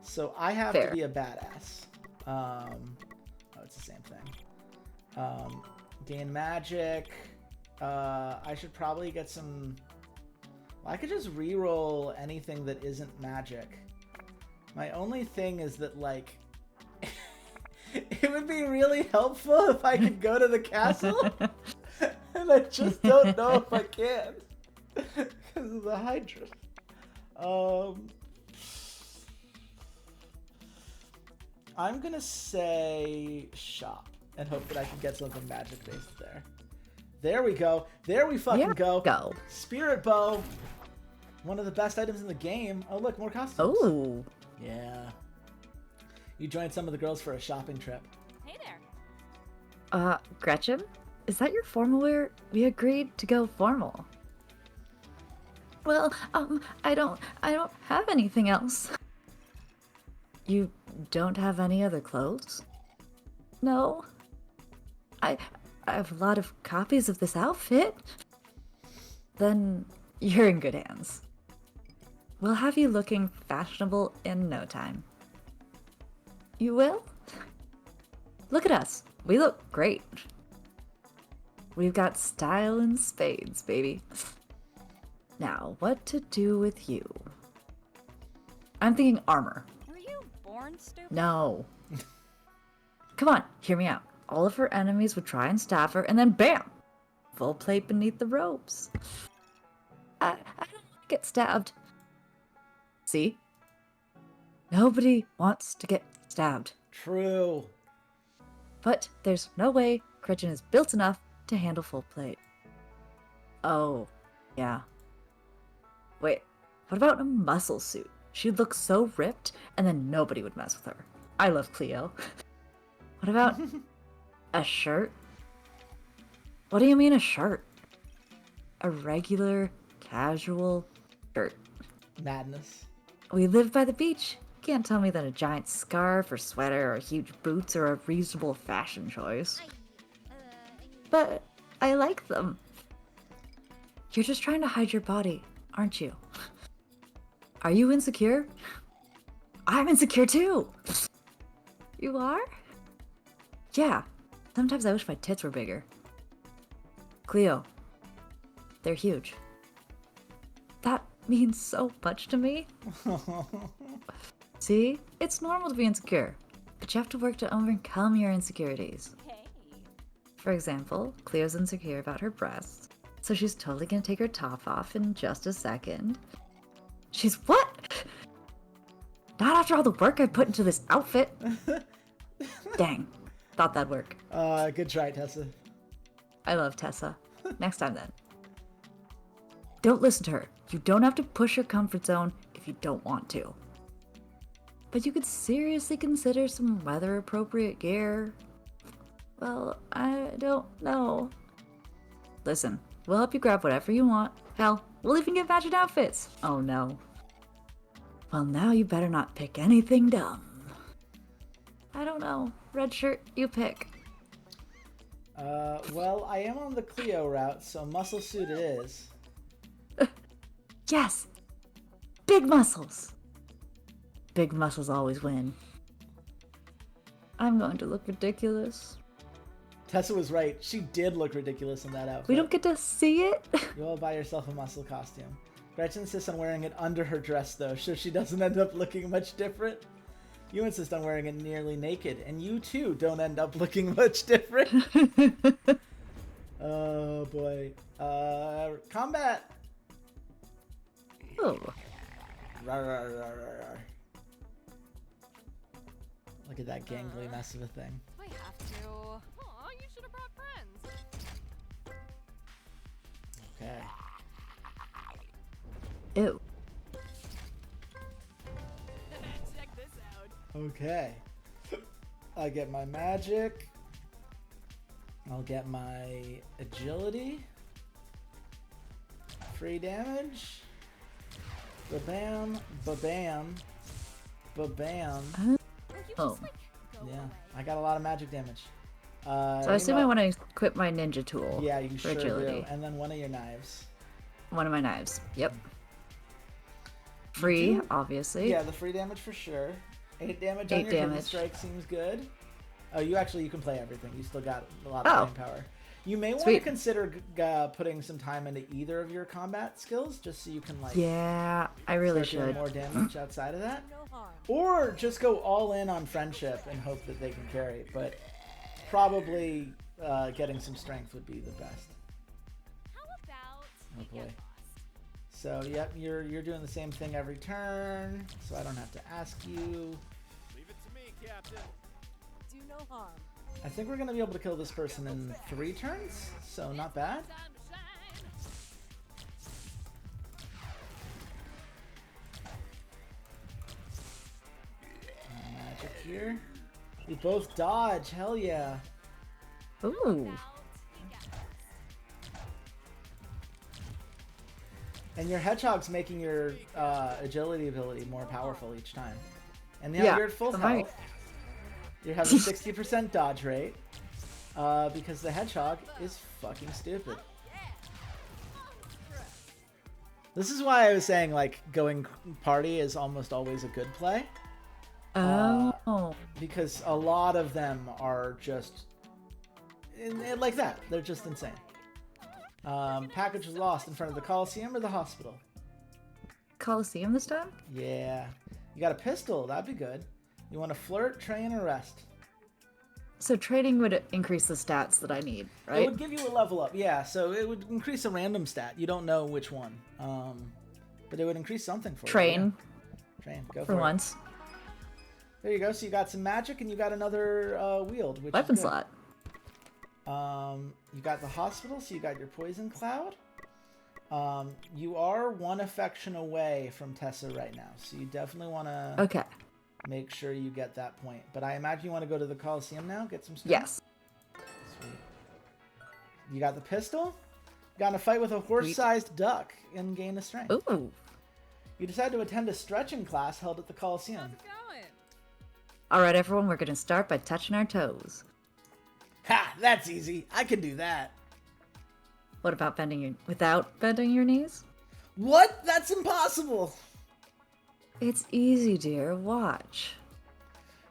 So I have Fair. to be a badass. Oh, it's the same thing. Gain magic. I should probably get some... Well, I could just reroll anything that isn't magic. My only thing is that like... It would be really helpful if I could go to the castle. And I just don't know if I can. Because of the Hydra. I'm gonna say shop and hope that I can get something magic based there. There we go. There we fucking Here go. we go. Spirit bow. One of the best items in the game. Oh look, more costumes. Oh. Yeah. You joined some of the girls for a shopping trip. Hey there. Gretchen? Is that your formal wear? We agreed to go formal. Well, I don't have anything else. You don't have any other clothes? No. I have a lot of copies of this outfit. Then you're in good hands. We'll have you looking fashionable in no time. You will? Look at us. We look great. We've got style in spades, baby. Now, what to do with you? I'm thinking armor. Were you born stupid? No. Come on, hear me out. All of her enemies would try and stab her, and then BAM! Full plate beneath the robes. I don't want to get stabbed. See? Nobody wants to get stabbed. True. But there's no way Gretchen is built enough to handle full plate. Oh, yeah. Wait, what about a muscle suit? She'd look so ripped, and then nobody would mess with her. I love Cleo. What about a shirt? What do you mean a shirt? A regular casual shirt. Madness. We live by the beach. Can't tell me that a giant scarf or sweater or huge boots are a reasonable fashion choice. But I like them. You're just trying to hide your body, aren't you? Are you insecure? I'm insecure too! You are? Yeah. Sometimes I wish my tits were bigger. Cleo. They're huge. That means so much to me. See? It's normal to be insecure, but you have to work to overcome your insecurities. Hey. For example, Cleo's insecure about her breasts, so she's totally gonna take her top off in just a second. She's what? Not after all the work I put into this outfit. Dang. Thought that'd work. Good try, Tessa. I love Tessa. Next time then. Don't listen to her. You don't have to push your comfort zone if you don't want to. But you could seriously consider some weather-appropriate gear. Well, I don't know. Listen, we'll help you grab whatever you want. Hell, we'll even get matching outfits. Oh no. Well, now you better not pick anything dumb. I don't know. Red shirt, you pick. Well, I am on the Cleo route, so muscle suit it is. Yes! Big muscles! Big muscles always win. I'm going to look ridiculous. Tessa was right. She did look ridiculous in that outfit. We don't get to see it? You all buy yourself a muscle costume. Gretchen insists on wearing it under her dress, though, so she doesn't end up looking much different. You insist on wearing it nearly naked, and you, too, don't end up looking much different. Oh, boy. Combat! Oh. Rar, rar, rar, rar, rar. Look at that gangly mess of a thing. I have to. Aw, you should have brought friends. Okay. Ew. Check this out. Okay. I get my magic. I'll get my agility. Free damage. Ba-bam, ba-bam, ba-bam. Will you Oh. just, like, go Yeah, away? I got a lot of magic damage. So I assume I want to equip my ninja tool. Yeah, you for sure agility. do. And then one of your knives. One of my knives. Yep. Free, do- obviously. Yeah, the free damage for sure. 8 damage on 8 your hidden damage. strike seems good. Oh, you can play everything. You still got a lot Oh. of brain power. You may want to Sweet. consider putting some time into either of your combat skills, just so you can like Yeah, I really start doing should. more damage outside of that. No harm. Or just go all in on friendship and hope that they can carry. But probably getting some strength would be the best. How about we boy. get lost? So yep, you're doing the same thing every turn, so I don't have to ask you. Leave it to me, Captain. Do no harm. I think we're gonna be able to kill this person in 3 turns, so not bad. Time to shine. Magic here. We both dodge, hell yeah. Ooh. Out we get lost. And your hedgehog's making your agility ability more powerful each time. And now Yeah, you're at full right. health. You're having 60% dodge rate. Because the hedgehog is fucking stupid. This is why I was saying, like, going party is almost always a good play. Oh. Because a lot of them are just like that. They're just insane. Package was lost in front of the Coliseum or the hospital? Coliseum this time? Yeah. You got a pistol. That'd be good. You want to flirt, train, or rest? So trading would increase the stats that I need, It right? would give you a level up. Yeah, so it would increase a random stat. You don't know which one. But it would increase something for you. Train Yeah. Train. Go for for it. once. There you go. So you got some magic and you got another wield, which Weapon is good. slot. You got the hospital, so you got your poison cloud. You are 1 affection away from Tessa right now, so you definitely want to Okay. make sure you get that point. But I imagine you want to go to the Coliseum now, get some stuff. Yes. Sweet. You got the pistol? You Got in a fight with a horse-sized duck and gain a strength. Ooh. You decide to attend a stretching class held at the How's Coliseum. it going? All right, everyone, we're going to start by touching our toes. Ha! That's easy. I can do that. What about without bending your knees? What? That's impossible! It's easy, dear. Watch.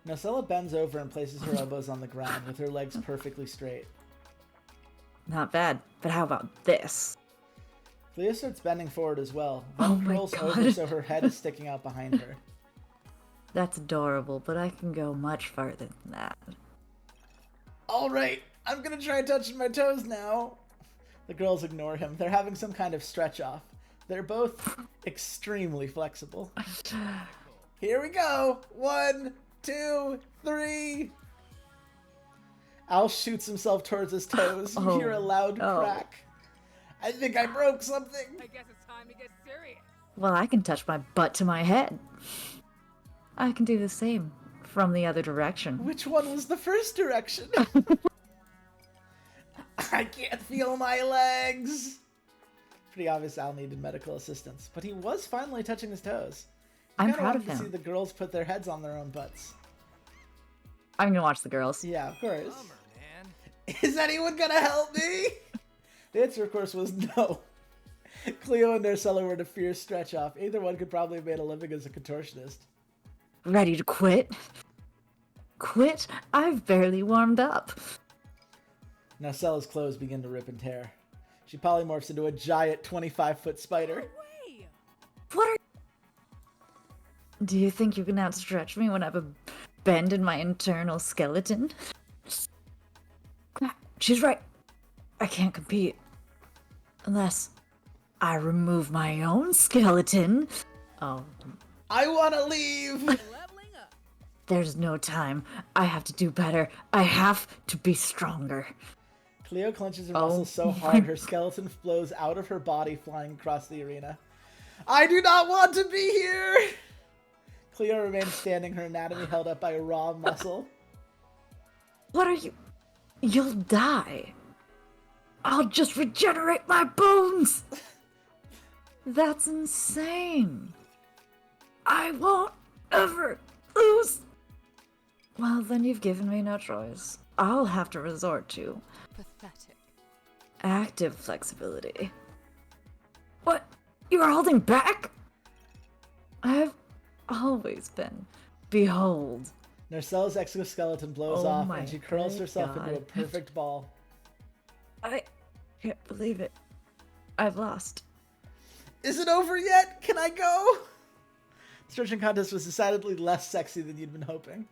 Nocella bends over and places her elbows on the ground with her legs perfectly straight. Not bad, but how about this? Cleo starts bending forward as well, Oh then my curls God. over so her head is sticking out behind her. That's adorable, but I can go much farther than that. Alright, I'm gonna try touching my toes now. The girls ignore him. They're having some kind of stretch off. They're both extremely flexible. Here we go! 1, 2, 3. Al shoots himself towards his toes. You hear a loud crack. I think I broke something. I guess it's time to get serious. Well, I can touch my butt to my head. I can do the same from the other direction. Which one was the first direction? I can't feel my legs. Pretty obvious Al needed medical assistance, but he was finally touching his toes. I'm Kinda proud of wanted to see him. the girls put their heads on their own butts. I'm gonna watch the girls. Yeah, of course. Bummer, man. Is anyone gonna help me? The answer, of course, was no. Cleo and Nocella were in a fierce stretch off. Either one could probably have made a living as a contortionist. Ready to quit? Quit? I've barely warmed up. Nocella's clothes begin to rip and tear. She polymorphs into a giant 25-foot spider. Way. What are... Do you think you can outstretch me when I have a bend in my internal skeleton? She's right. I can't compete. Unless I remove my own skeleton. Oh, I wanna leave! Leveling up. there's no time. I have to do better. I have to be stronger. Cleo clenches her Oh muscles so my hard her skeleton flows out of her body, flying across the arena. I do not want to be here! Cleo remains standing, her anatomy held up by a raw muscle. What are you... You'll die. I'll just regenerate my bones! That's insane. I won't ever lose. Well, then you've given me no choice. I'll have to resort to Pathetic. active flexibility. What? You are holding back? I've always been. Behold. Narcella's exoskeleton blows Oh off my and she curls good herself into a God. perfect ball. I can't believe it. I've lost. Is it over yet? Can I go? The stretching contest was decidedly less sexy than you'd been hoping.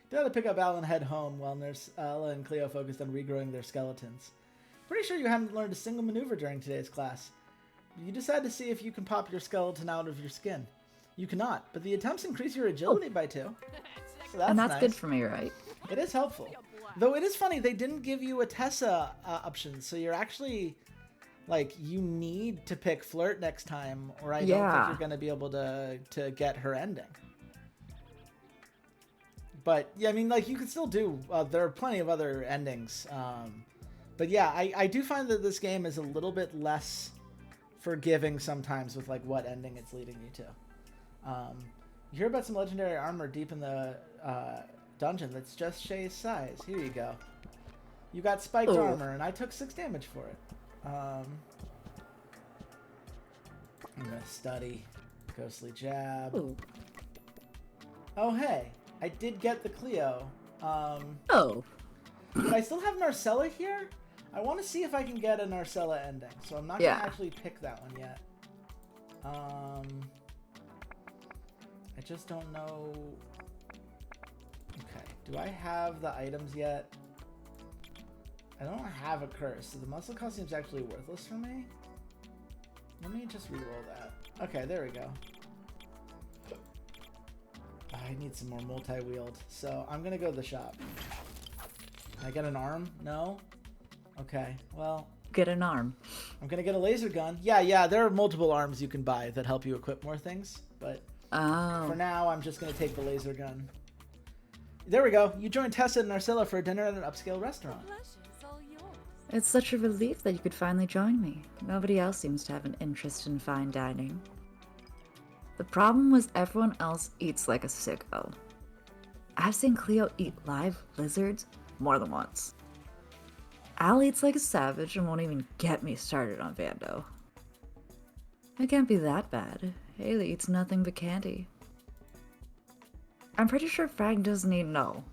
You had to pick up Al and head home while Nurse Ella and Cleo focused on regrowing their skeletons. Pretty sure you hadn't learned a single maneuver during today's class. You decide to see if you can pop your skeleton out of your skin. You cannot, but the attempts increase your agility by 2. So that's And that's nice. good for me, right? It is helpful. Though it is funny, they didn't give you a Tessa option, so you're actually, like, you need to pick Flirt next time, or I don't think Yeah. you're going to be able to get her ending. But, yeah, I mean, like, you could still do, there are plenty of other endings. But, yeah, I do find that this game is a little bit less forgiving sometimes with, like, what ending it's leading you to. You hear about some legendary armor deep in the dungeon that's just Shae's size. Here you go. You got spiked Ooh. armor, and I took 6 damage for it. I'm gonna study. Ghostly jab. Ooh. Oh, hey. I did get the Cleo. Oh. But I still have Narcella here? I want to see if I can get a Narcella ending, so I'm not Yeah. gonna actually pick that one yet. I just don't know. Okay, do I have the items yet? I don't have a curse, so the muscle costume's actually worthless for me. Let me just reroll that. Okay, there we go. I need some more multi-wield, so I'm gonna go to the shop. Can I get an arm? No? Okay, well, Get an arm. I'm gonna get a laser gun. Yeah, there are multiple arms you can buy that help you equip more things, but Oh. for now, I'm just gonna take the laser gun. There we go. You joined Tessa and Narcella for dinner at an upscale restaurant. Pleasure's all yours. It's such a relief that you could finally join me. Nobody else seems to have an interest in fine dining. The problem was everyone else eats like a sicko. I've seen Cleo eat live lizards more than once. Al eats like a savage and won't even get me started on Vando. It can't be that bad. Haley eats nothing but candy. I'm pretty sure Frank doesn't eat no.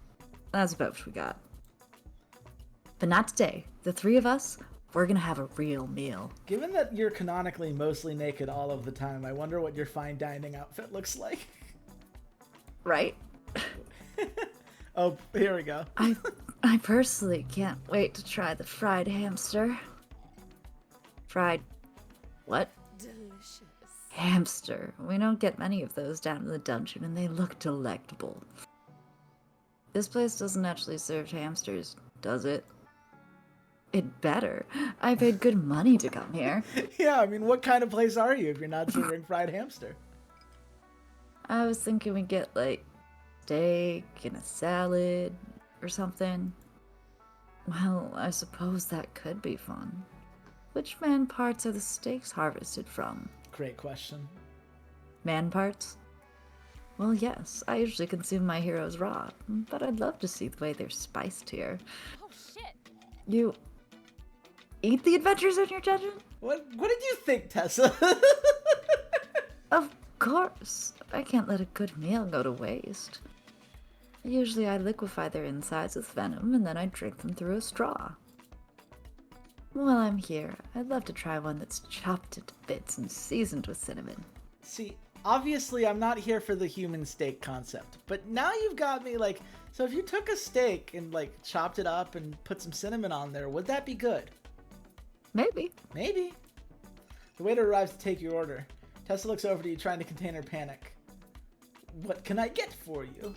That's about what we got. But not today. The three of us, we're gonna have a real meal. Given that you're canonically mostly naked all of the time, I wonder what your fine dining outfit looks like. Right? Oh, here we go. I personally can't wait to try the fried hamster. Fried... what? Delicious. Hamster. We don't get many of those down in the dungeon, and they look delectable. This place doesn't actually serve hamsters, does it? It better. I paid good money to come here. Yeah, I mean, what kind of place are you if you're not serving fried hamster? I was thinking we'd get, like, steak and a salad or something. Well, I suppose that could be fun. Which man parts are the steaks harvested from? Great question. Man parts? Well, yes, I usually consume my heroes raw, but I'd love to see the way they're spiced here. Oh shit. You eat the adventures in your dungeon? What did you think, Tessa? Of course. I can't let a good meal go to waste. Usually I liquefy their insides with venom and then I drink them through a straw. While I'm here, I'd love to try one that's chopped into bits and seasoned with cinnamon. See, obviously I'm not here for the human steak concept, but now you've got me like, so if you took a steak and like chopped it up and put some cinnamon on there, would that be good? Maybe. Maybe. The waiter arrives to take your order. Tessa looks over to you trying to contain her panic. What can I get for you?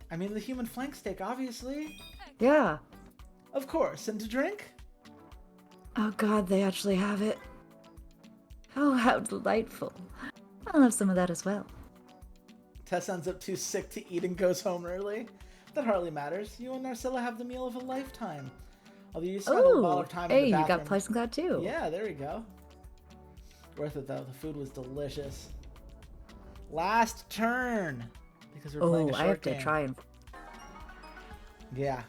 I mean, the human flank steak, obviously. Yeah. Of course. And to drink? Oh god, they actually have it. Oh, how delightful. I'll have some of that as well. Tessa ends up too sick to eat and goes home early. That hardly matters. You and Narcilla have the meal of a lifetime. Although you spent a lot Oh, of time hey, in the you bathroom. got Place and God too. Yeah, there we go. Worth it though. The food was delicious. Last turn. Because we're playing a Oh, short I have to game. try and... Yeah.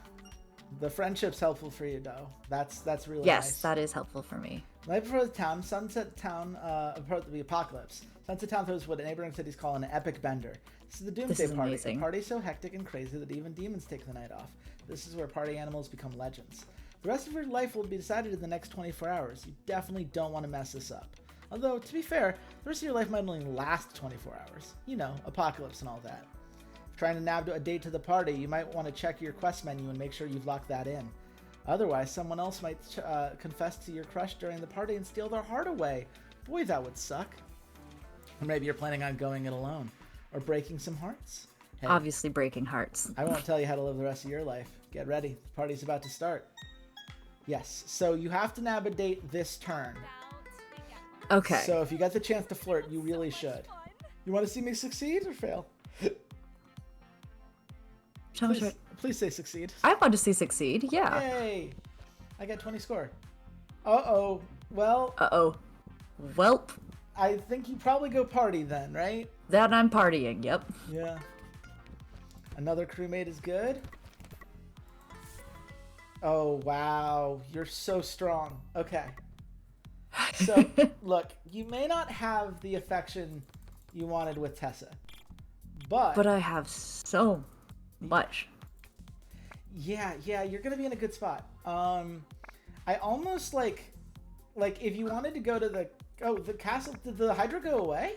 The friendship's helpful for you though. That's really Yes, nice. that is helpful for me. Right before the town, Sunset Town, before the apocalypse, Sunset Town throws what neighboring cities call an epic bender. This is the Doomsday is party. amazing. A party so hectic and crazy that even demons take the night off. This is where party animals become legends. The rest of your life will be decided in the next 24 hours. You definitely don't want to mess this up. Although, to be fair, the rest of your life might only last 24 hours. You know, apocalypse and all that. If trying to nab a date to the party, you might want to check your quest menu and make sure you've locked that in. Otherwise, someone else might confess to your crush during the party and steal their heart away. Boy, that would suck. Or maybe you're planning on going it alone. Or breaking some hearts. Hey, Obviously breaking hearts. I won't tell you how to live the rest of your life. Get ready. The party's about to start. Yes, so you have to nab a date this turn. Okay. So if you get the chance to flirt, you really should. You want to see me succeed or fail? Tell me short. Please say succeed. I want to see succeed, yeah. Yay! I got 20 score. Uh-oh. Well, Uh-oh. Welp. I think you probably go party then, right? That I'm partying, yep. Yeah. Another crewmate is good. Oh, wow. You're so strong. Okay. So, look, you may not have the affection you wanted with Tessa, But I have so much. Yeah, you're gonna be in a good spot. I almost like if you wanted to go to the castle, did the Hydra go away?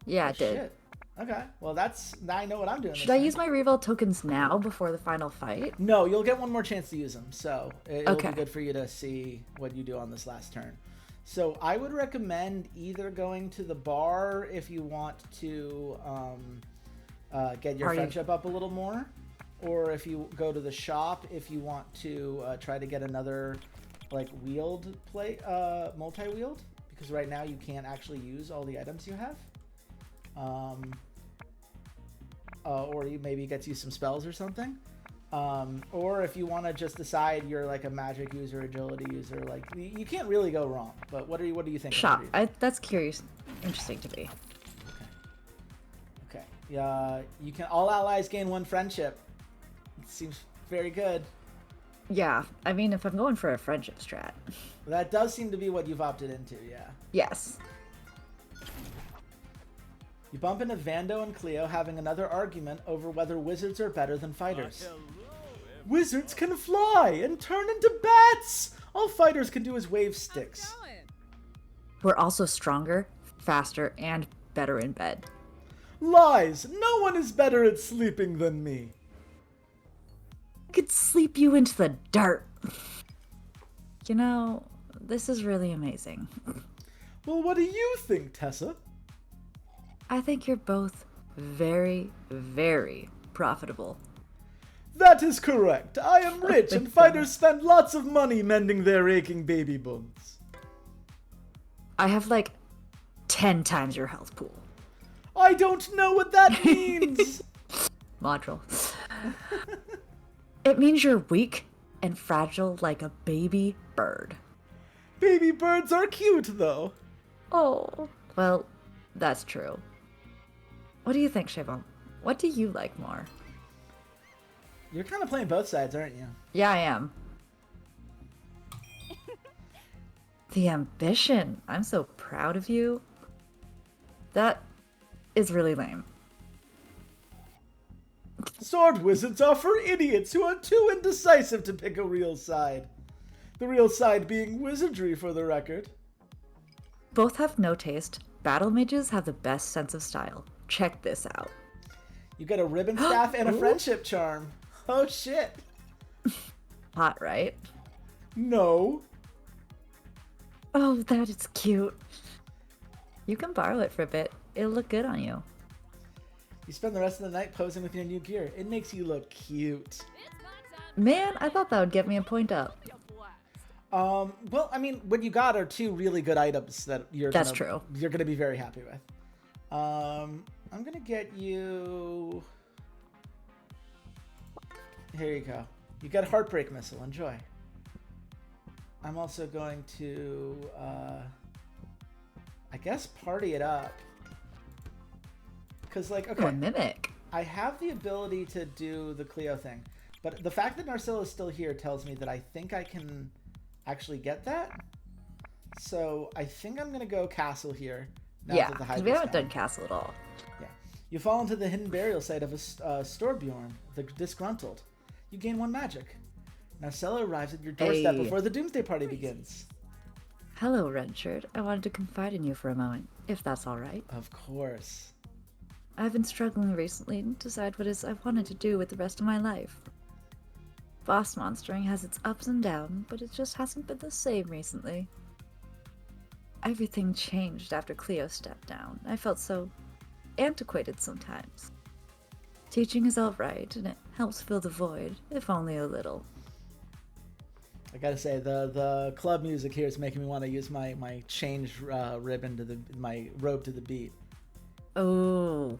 Yeah, it did. Shit. Okay, well now I know what I'm doing. Should I use my reroll tokens now before the final fight? No, you'll get one more chance to use them, so it'll Okay. be good for you to see what you do on this last turn. So I would recommend either going to the bar if you want to get your Party. friendship up a little more, or if you go to the shop if you want to try to get another like multi-wield, because right now you can't actually use all the items you have. Or you maybe get you some spells or something. Or if you want to just decide you're like a magic user, agility user, like you can't really go wrong. But what do you think? Shop. That's curious, interesting to me. Okay. Yeah. You can all allies gain 1 friendship. It seems very good. Yeah, I mean, if I'm going for a friendship strat. That does seem to be what you've opted into. Yeah. Yes. You bump into Vando and Cleo having another argument over whether wizards are better than fighters. Wizards can fly and turn into bats! All fighters can do is wave sticks. We're also stronger, faster, and better in bed. Lies! No one is better at sleeping than me. I could sleep you into the dirt. You know, this is really amazing. Well, what do you think, Tessa? I think you're both very, very profitable. That is correct. I am rich and fighters spend lots of money mending their aching baby bones. I have like 10 times your health pool. I don't know what that means. Module. It means you're weak and fragile like a baby bird. Baby birds are cute, though. Oh, well, that's true. What do you think, Shaebeom? What do you like more? You're kind of playing both sides, aren't you? Yeah, I am. The ambition. I'm so proud of you. That is really lame. Sword wizards are for idiots who are too indecisive to pick a real side. The real side being wizardry, for the record. Both have no taste. Battle mages have the best sense of style. Check this out. You got a ribbon staff and a friendship charm. Oh shit. Hot, right? No. Oh, that is cute. You can borrow it for a bit. It'll look good on you. You spend the rest of the night posing with your new gear. It makes you look cute. Man, I thought that would get me a point up. Well, I mean, what you got are 2 really good items that you're true. You're gonna be very happy with. I'm gonna get you. Here you go. You got Heartbreak Missile. Enjoy. I'm also going to, I guess, party it up. Because, like, okay. Oh, a mimic. I have the ability to do the Cleo thing, but the fact that Narcilla is still here tells me that I think I can actually get that. So I think I'm going to go Castle here. Yeah, because we haven't done Castle at all. Yeah. You fall into the hidden burial site of a Storbjorn, the disgruntled. You gain 1 magic. Narcilla arrives at your doorstep before the Doomsday party begins. Hello, Redshirt. I wanted to confide in you for a moment, if that's all right. Of course. I've been struggling recently to decide what it is I wanted to do with the rest of my life. Boss monstering has its ups and downs, but it just hasn't been the same recently. Everything changed after Cleo stepped down. I felt so antiquated sometimes. Teaching is alright, and it helps fill the void, if only a little. I gotta say, the club music here is making me want to use my change ribbon to my robe to the beat. Oh.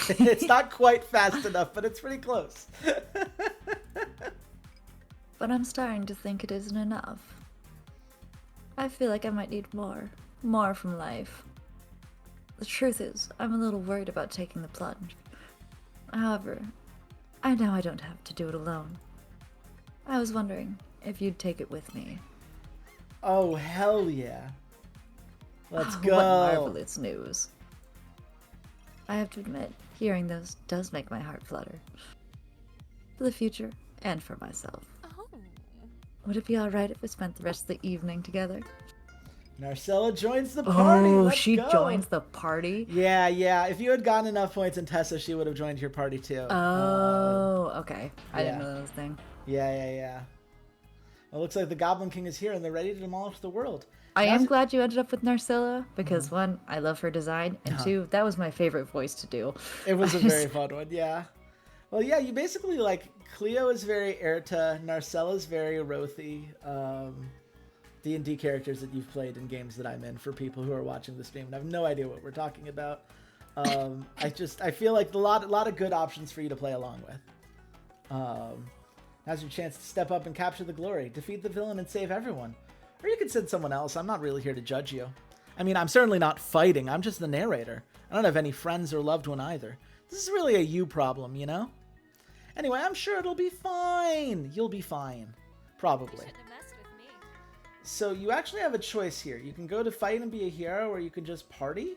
It's not quite fast enough, but it's pretty close. But I'm starting to think it isn't enough. I feel like I might need more from life. The truth is, I'm a little worried about taking the plunge. However, I know I don't have to do it alone. I was wondering if you'd take it with me. Oh, hell yeah. Let's go. What marvelous news. I have to admit, hearing those does make my heart flutter. For the future, and for myself. Oh. Would it be alright if we spent the rest of the evening together? Narcilla joins the party. Oh, Let's she go. joins the party? Yeah. If you had gotten enough points in Tessa, she would have joined your party too. Oh, okay. I didn't yeah. know that was a thing. Yeah. Well, it looks like the Goblin King is here and they're ready to demolish the world. I am glad you ended up with Narcilla, because one, I love her design, and two, that was my favorite voice to do. It was a very fun one, yeah. Well, yeah, you basically, like, Cleo is very Erta, Narcella's very Rothy, D&D characters that you've played in games that I'm in for people who are watching the stream and have no idea what we're talking about. I feel like a lot of good options for you to play along with. Now's your chance to step up and capture the glory, defeat the villain, and save everyone. Or you could send someone else. I'm not really here to judge you. I mean, I'm certainly not fighting. I'm just the narrator. I don't have any friends or loved one either. This is really a you problem, you know? Anyway, I'm sure it'll be fine. You'll be fine. Probably. You shouldn't have messed with me. So you actually have a choice here. You can go to fight and be a hero, or you can just party.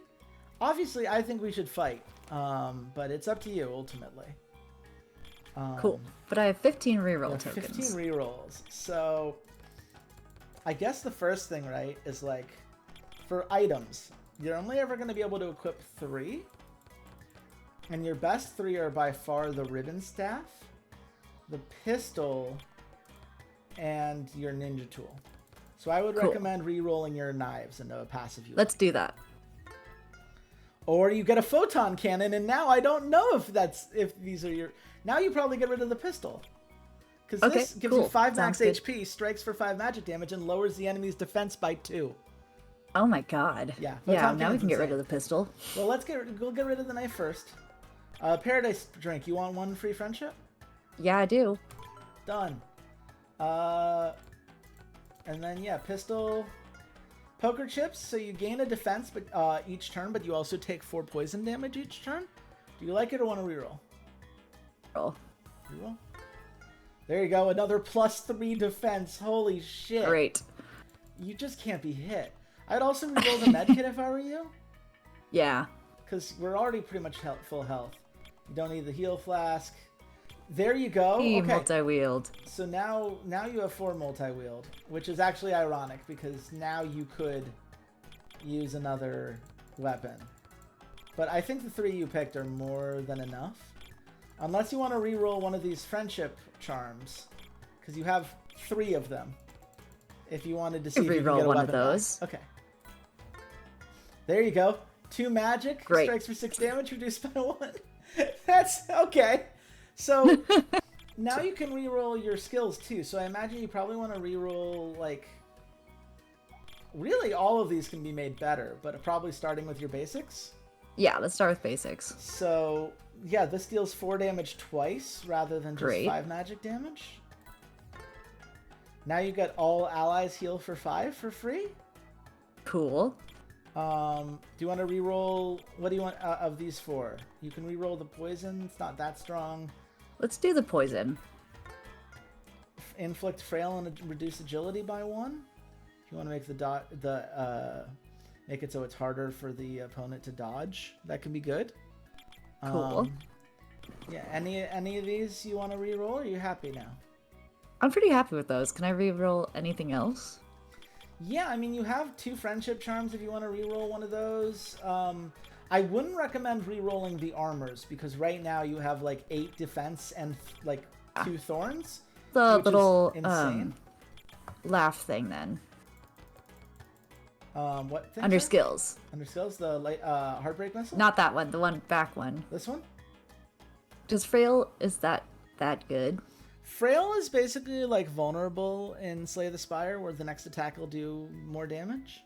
Obviously, I think we should fight. But it's up to you, ultimately. Cool. But I have 15 reroll Yeah, tokens. 15 rerolls. So I guess the first thing, right, is like for items, you're only ever going to be able to equip 3. And your best 3 are by far the ribbon staff, the pistol, and your ninja tool. So I would recommend re-rolling your knives into a passive use. Let's do that. Or you get a photon cannon, and now I don't know if these are your... Now you probably get rid of the pistol. Because this gives you 5 max HP, strikes for 5 magic damage, and lowers the enemy's defense by 2. Oh my god. Yeah. Yeah, now we can get rid of the pistol. Well, we'll get rid of the knife first. Paradise drink. You want 1 free friendship? Yeah, I do. Done. And then, yeah, pistol... Poker chips, so you gain a defense each turn, but you also take 4 poison damage each turn. Do you like it or want to reroll? Roll. Reroll? There you go, another +3 defense. Holy shit. Great. You just can't be hit. I'd also reroll the medkit if I were you. Yeah. Because we're already pretty much full health. You don't need the heal flask. There you go. Okay. Multi-wield. So now you have 4 multi-wield, which is actually ironic because now you could use another weapon. But I think the 3 you picked are more than enough. Unless you want to re-roll one of these friendship charms, because you have 3 of them. If you wanted to see if you can get a one weapon of those. back. Okay. There you go. 2 magic. Great. Strikes for 6 damage, reduced by 1. That's okay. So now you can reroll your skills too. So I imagine you probably want to reroll like really all of these can be made better, but probably starting with your basics. Yeah, let's start with basics. So yeah, this deals 4 damage twice rather than just 5 magic damage. Now you get all allies heal for 5 for free. Cool. Do you want to reroll? What do you want of these 4? You can reroll the poison. It's not that strong. Let's do the poison. Inflict frail and reduce agility by 1. If you want to make make it so it's harder for the opponent to dodge, that can be good. Cool. Yeah. Any of these you want to reroll? Or are you happy now? I'm pretty happy with those. Can I reroll anything else? Yeah, I mean, you have 2 friendship charms if you want to reroll one of those. I wouldn't recommend rerolling the armors because right now you have like 8 defense and like 2 thorns. The which little is insane. laugh thing then. What thing? Under sorry? skills. Under skills, the heartbreak missile. Not that one. The one back one. This one. Does frail is that good? Frail is basically like vulnerable in Slay the Spire, where the next attack will do more damage.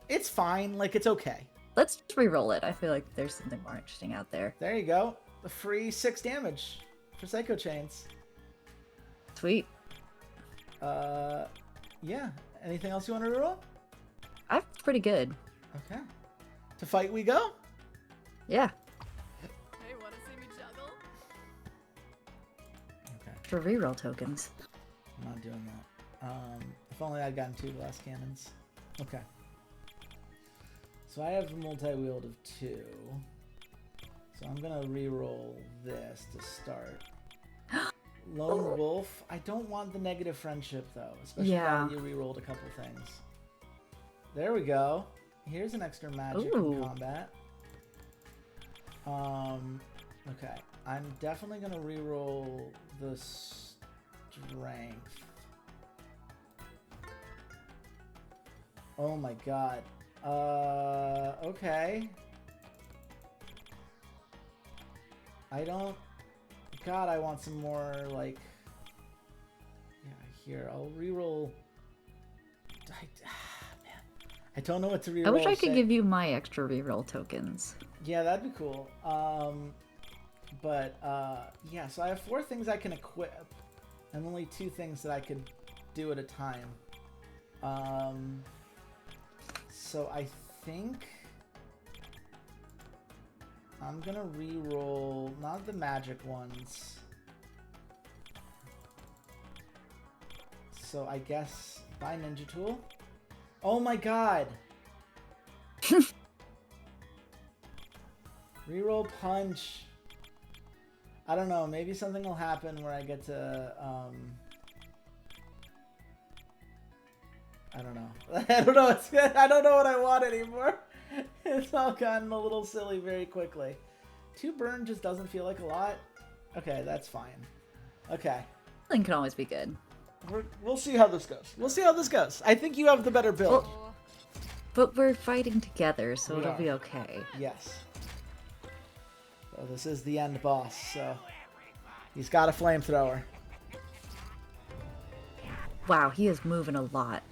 It's fine. Like, it's okay. Let's just re-roll it. I feel like there's something more interesting out there. There you go. The free 6 damage for Psycho Chains. Sweet. Yeah. Anything else you want to reroll? I'm pretty good. Okay. To fight we go? Yeah. Hey, wanna see me juggle? Okay. For reroll tokens. I'm not doing that. If only I'd gotten 2 glass cannons. Okay. So I have a multi-wield of 2. So I'm gonna re-roll this to start. Lone Wolf. I don't want the negative friendship though, especially now that you re-rolled a couple things. There we go. Here's an extra magic in combat. Okay. I'm definitely gonna re-roll the strength. Oh my god. Okay. God, I want some more, like... Yeah, here, I'll reroll... Man. I don't know what to reroll. I wish I could give you my extra reroll tokens. Yeah, that'd be cool. But yeah, so I have 4 things I can equip, and only 2 things that I could do at a time. So I think I'm gonna re-roll not the magic ones. So I guess buy Ninja Tool. Oh my god! Reroll Punch. I don't know, maybe something will happen where I get to, I don't know. I don't know. I don't know what I want anymore. It's all gotten a little silly very quickly. 2 burn just doesn't feel like a lot. Okay, that's fine. Okay. Healing can always be good. We'll see how this goes. We'll see how this goes. I think you have the better build. Oh, But we're fighting together, so We it'll are. be okay. Yes. So this is the end boss, so he's got a flamethrower. Wow, he is moving a lot.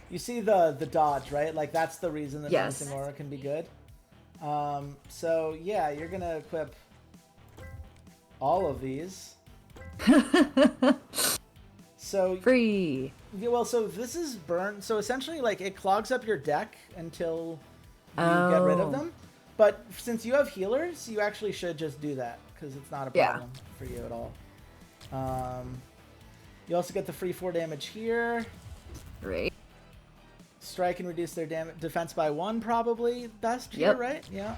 You see the dodge, right? Like that's the reason that Yes. Menacing Aura can be good. So yeah, you're gonna equip all of these. So Free. yeah, well, so this is burn. So essentially, like it clogs up your deck until you get rid of Oh. them. But since you have healers, you actually should just do that because it's not a Yeah. problem for you at all. You also get the free 4 damage here. Great. Strike and reduce their defense by 1, probably best here, Yep. right? Yeah.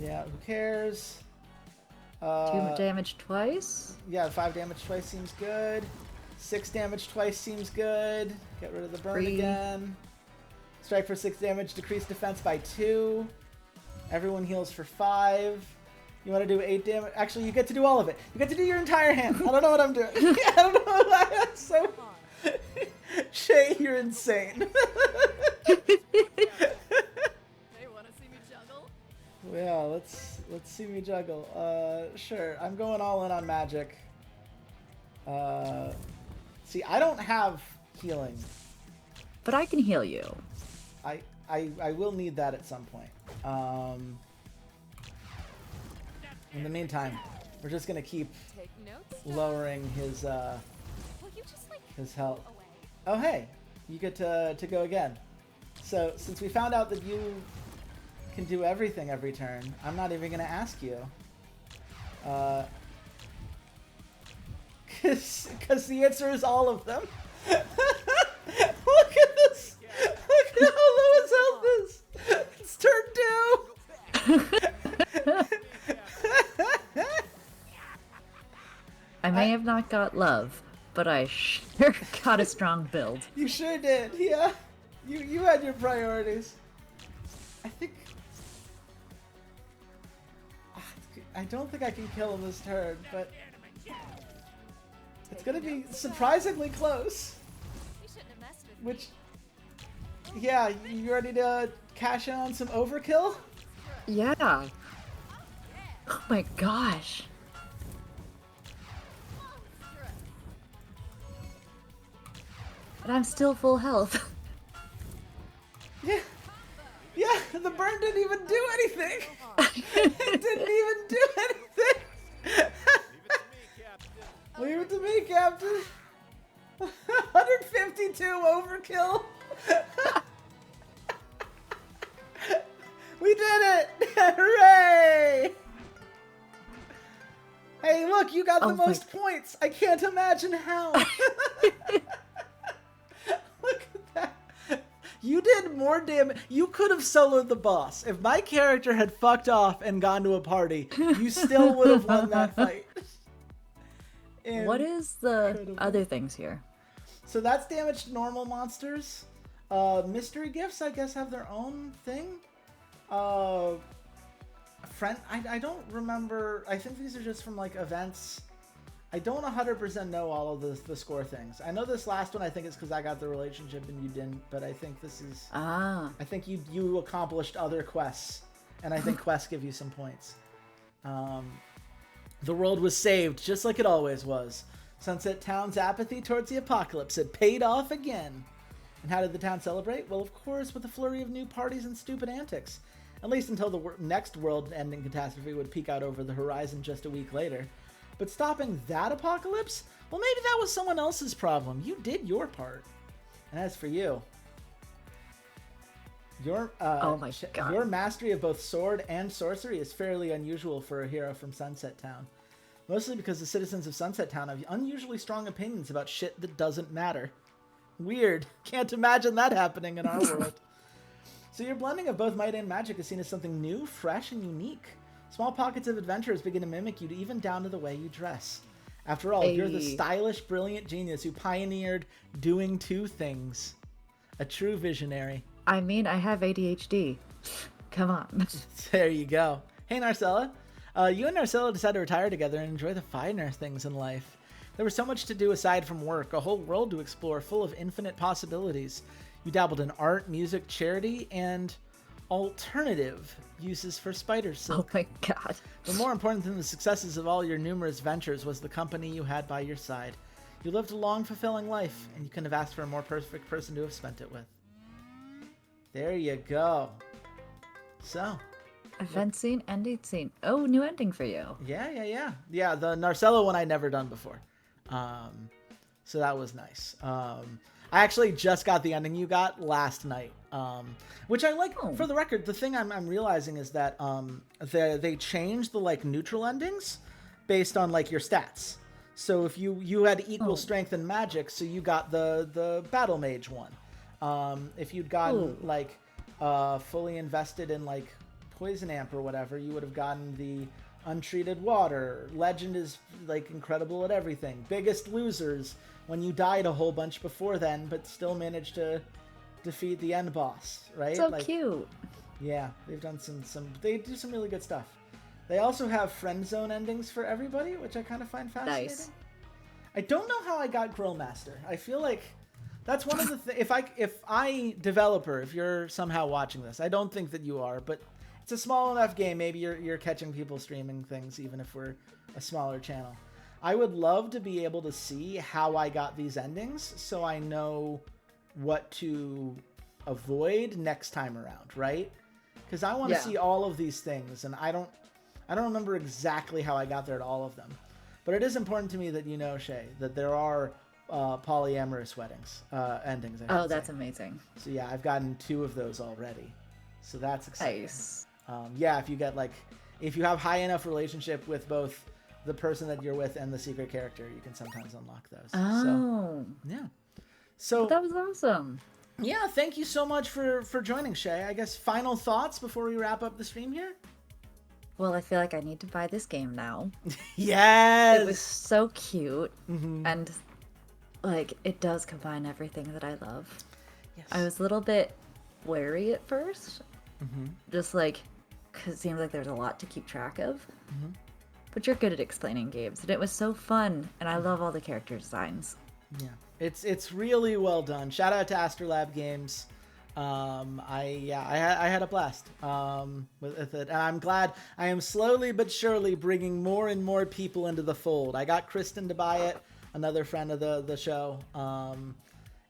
Yeah. Who cares? 2 damage twice. Yeah, 5 damage twice seems good. 6 damage twice seems good. Get rid of the burn Free. again. Strike for 6 damage, decrease defense by 2. Everyone heals for 5. You want to do 8 damage? Actually, you get to do all of it. You get to do your entire hand. I don't know what I'm doing. I don't know. I'm so... Shae, you're insane. they want to see me juggle? Yeah, let's see me juggle. Sure. I'm going all in on magic. See, I don't have healing. But I can heal you. I will need that at some point. In the meantime, we're just gonna keep Take notes. lowering his Will you just like his health. away? Oh hey, you get to go again. So since we found out that you can do everything every turn, I'm not even gonna ask you. Cause the answer is all of them. Look at this! Look at how low his health is! It's turn 2! I may have not got love, but I sure got a strong build. You sure did, yeah. You had your priorities. I think... I don't think I can kill him this turn, but... It's gonna be surprisingly close. You shouldn't have messed with me. Which... Yeah, you ready to cash in on some overkill? Yeah. Oh my gosh. But I'm still full health. Yeah. Yeah, the burn didn't even do anything. It didn't even do anything. Leave it to me, Captain. Leave it to me, Captain. 152 overkill. We did it! Hooray! Hey, look, you got the Oh my- most points. I can't imagine how. Look at that. You did more damage. You could have soloed the boss. If my character had fucked off and gone to a party, you still would have won that fight. What is the Incredible. other things here? So that's damage to normal monsters. Mystery gifts, I guess, have their own thing. I don't remember. I think these are just from like events. I don't 100% know all of the score things. I know this last one. I think it's because I got the relationship and you didn't. But I think this is. Ah. I think you accomplished other quests, and I think quests give you some points. The world was saved just like it always was. Sunset Town's apathy towards the apocalypse had paid off again. And how did the town celebrate? Well, of course, with a flurry of new parties and stupid antics. at least until the next world-ending catastrophe would peek out over the horizon just a week later. But stopping that apocalypse? Well, maybe that was someone else's problem. You did your part. And as for you, your Oh my God. your mastery of both sword and sorcery is fairly unusual for a hero from Sunset Town. Mostly because the citizens of Sunset Town have unusually strong opinions about shit that doesn't matter. Weird. Can't imagine that happening in our world. So your blending of both might and magic is seen as something new, fresh, and unique. Small pockets of adventurers begin to mimic you, even down to the way you dress. After all, you're the stylish, brilliant genius who pioneered doing two things. A true visionary. I mean, I have ADHD. Come on. There you go. Hey, Narcella. You and Narcella decided to retire together and enjoy the finer things in life. There was so much to do aside from work, a whole world to explore full of infinite possibilities. You dabbled in art, music, charity, and alternative uses for spider silk. Oh my God. But more important than the successes of all your numerous ventures was the company you had by your side. You lived a long, fulfilling life, and you couldn't have asked for a more perfect person to have spent it with. There you go. So. Event scene, ending scene. Oh, new ending for you. Yeah. Yeah, the Narcella one I never done before. So that was nice. I actually just got the ending you got last night, which I like. Oh. For the record, the thing I'm realizing is that they changed the like neutral endings based on like your stats. So if you had equal strength and magic, so you got the battle mage one. If you'd gotten like fully invested in like poison amp or whatever, you would have gotten the untreated water. Legend is like incredible at everything. Biggest losers, when you died a whole bunch before then, but still managed to defeat the end boss, right? So like, cute. Yeah, they've done they do some really good stuff. They also have friend zone endings for everybody, which I kind of find fascinating. Nice. I don't know how I got Grillmaster. I feel like that's one of the things. If I developer, if you're somehow watching this, I don't think that you are, but it's a small enough game. Maybe you're catching people streaming things, even if we're a smaller channel. I would love to be able to see how I got these endings, so I know what to avoid next time around, right? Because I want to see all of these things, and I don't remember exactly how I got there at all of them. But it is important to me that you know, Shae, that there are polyamorous endings. Oh, that's amazing. So yeah, I've gotten 2 of those already. So that's exciting. Nice. Yeah, if you have high enough relationship with both the person that you're with and the secret character, you can sometimes unlock those. Oh. So, yeah. So That was awesome. Yeah, thank you so much for joining, Shae. I guess final thoughts before we wrap up the stream here? Well, I feel like I need to buy this game now. Yes! It was so cute. And, like, it does combine everything that I love. Yes. I was a little bit wary at first. Just, like, because it seems like there's a lot to keep track of. But you're good at explaining games. And it was so fun. And I love all the character designs. Yeah. It's really well done. Shout out to Astrolab Games. I had a blast with it, and I'm glad I am slowly but surely bringing more and more people into the fold. I got Kristen to buy it, another friend of the show,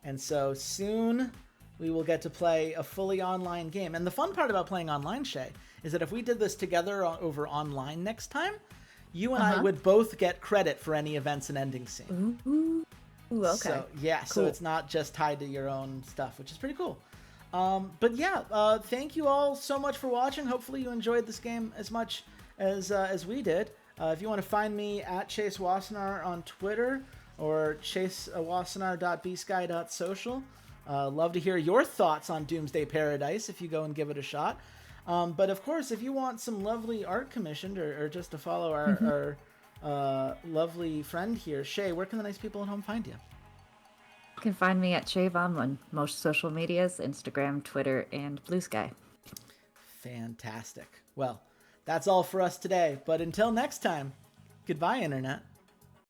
and so soon we will get to play a fully online game. And the fun part about playing online, Shae, is that if we did this together over online next time, you and I would both get credit for any events and ending scene. Ooh, okay. So, yeah, cool. So it's not just tied to your own stuff, which is pretty cool. But yeah, thank you all so much for watching. Hopefully you enjoyed this game as much as we did. If you want to find me at Chase Wassenaar on Twitter or chasewassenaar.bsky.social. Love to hear your thoughts on Doomsday Paradise if you go and give it a shot. But of course, if you want some lovely art commissioned or just to follow our lovely friend here, Shae, where can the nice people at home find you? You can find me at Shaebeom on most social medias, Instagram, Twitter, and Blue Sky. Fantastic. Well, that's all for us today. But until next time, goodbye, Internet.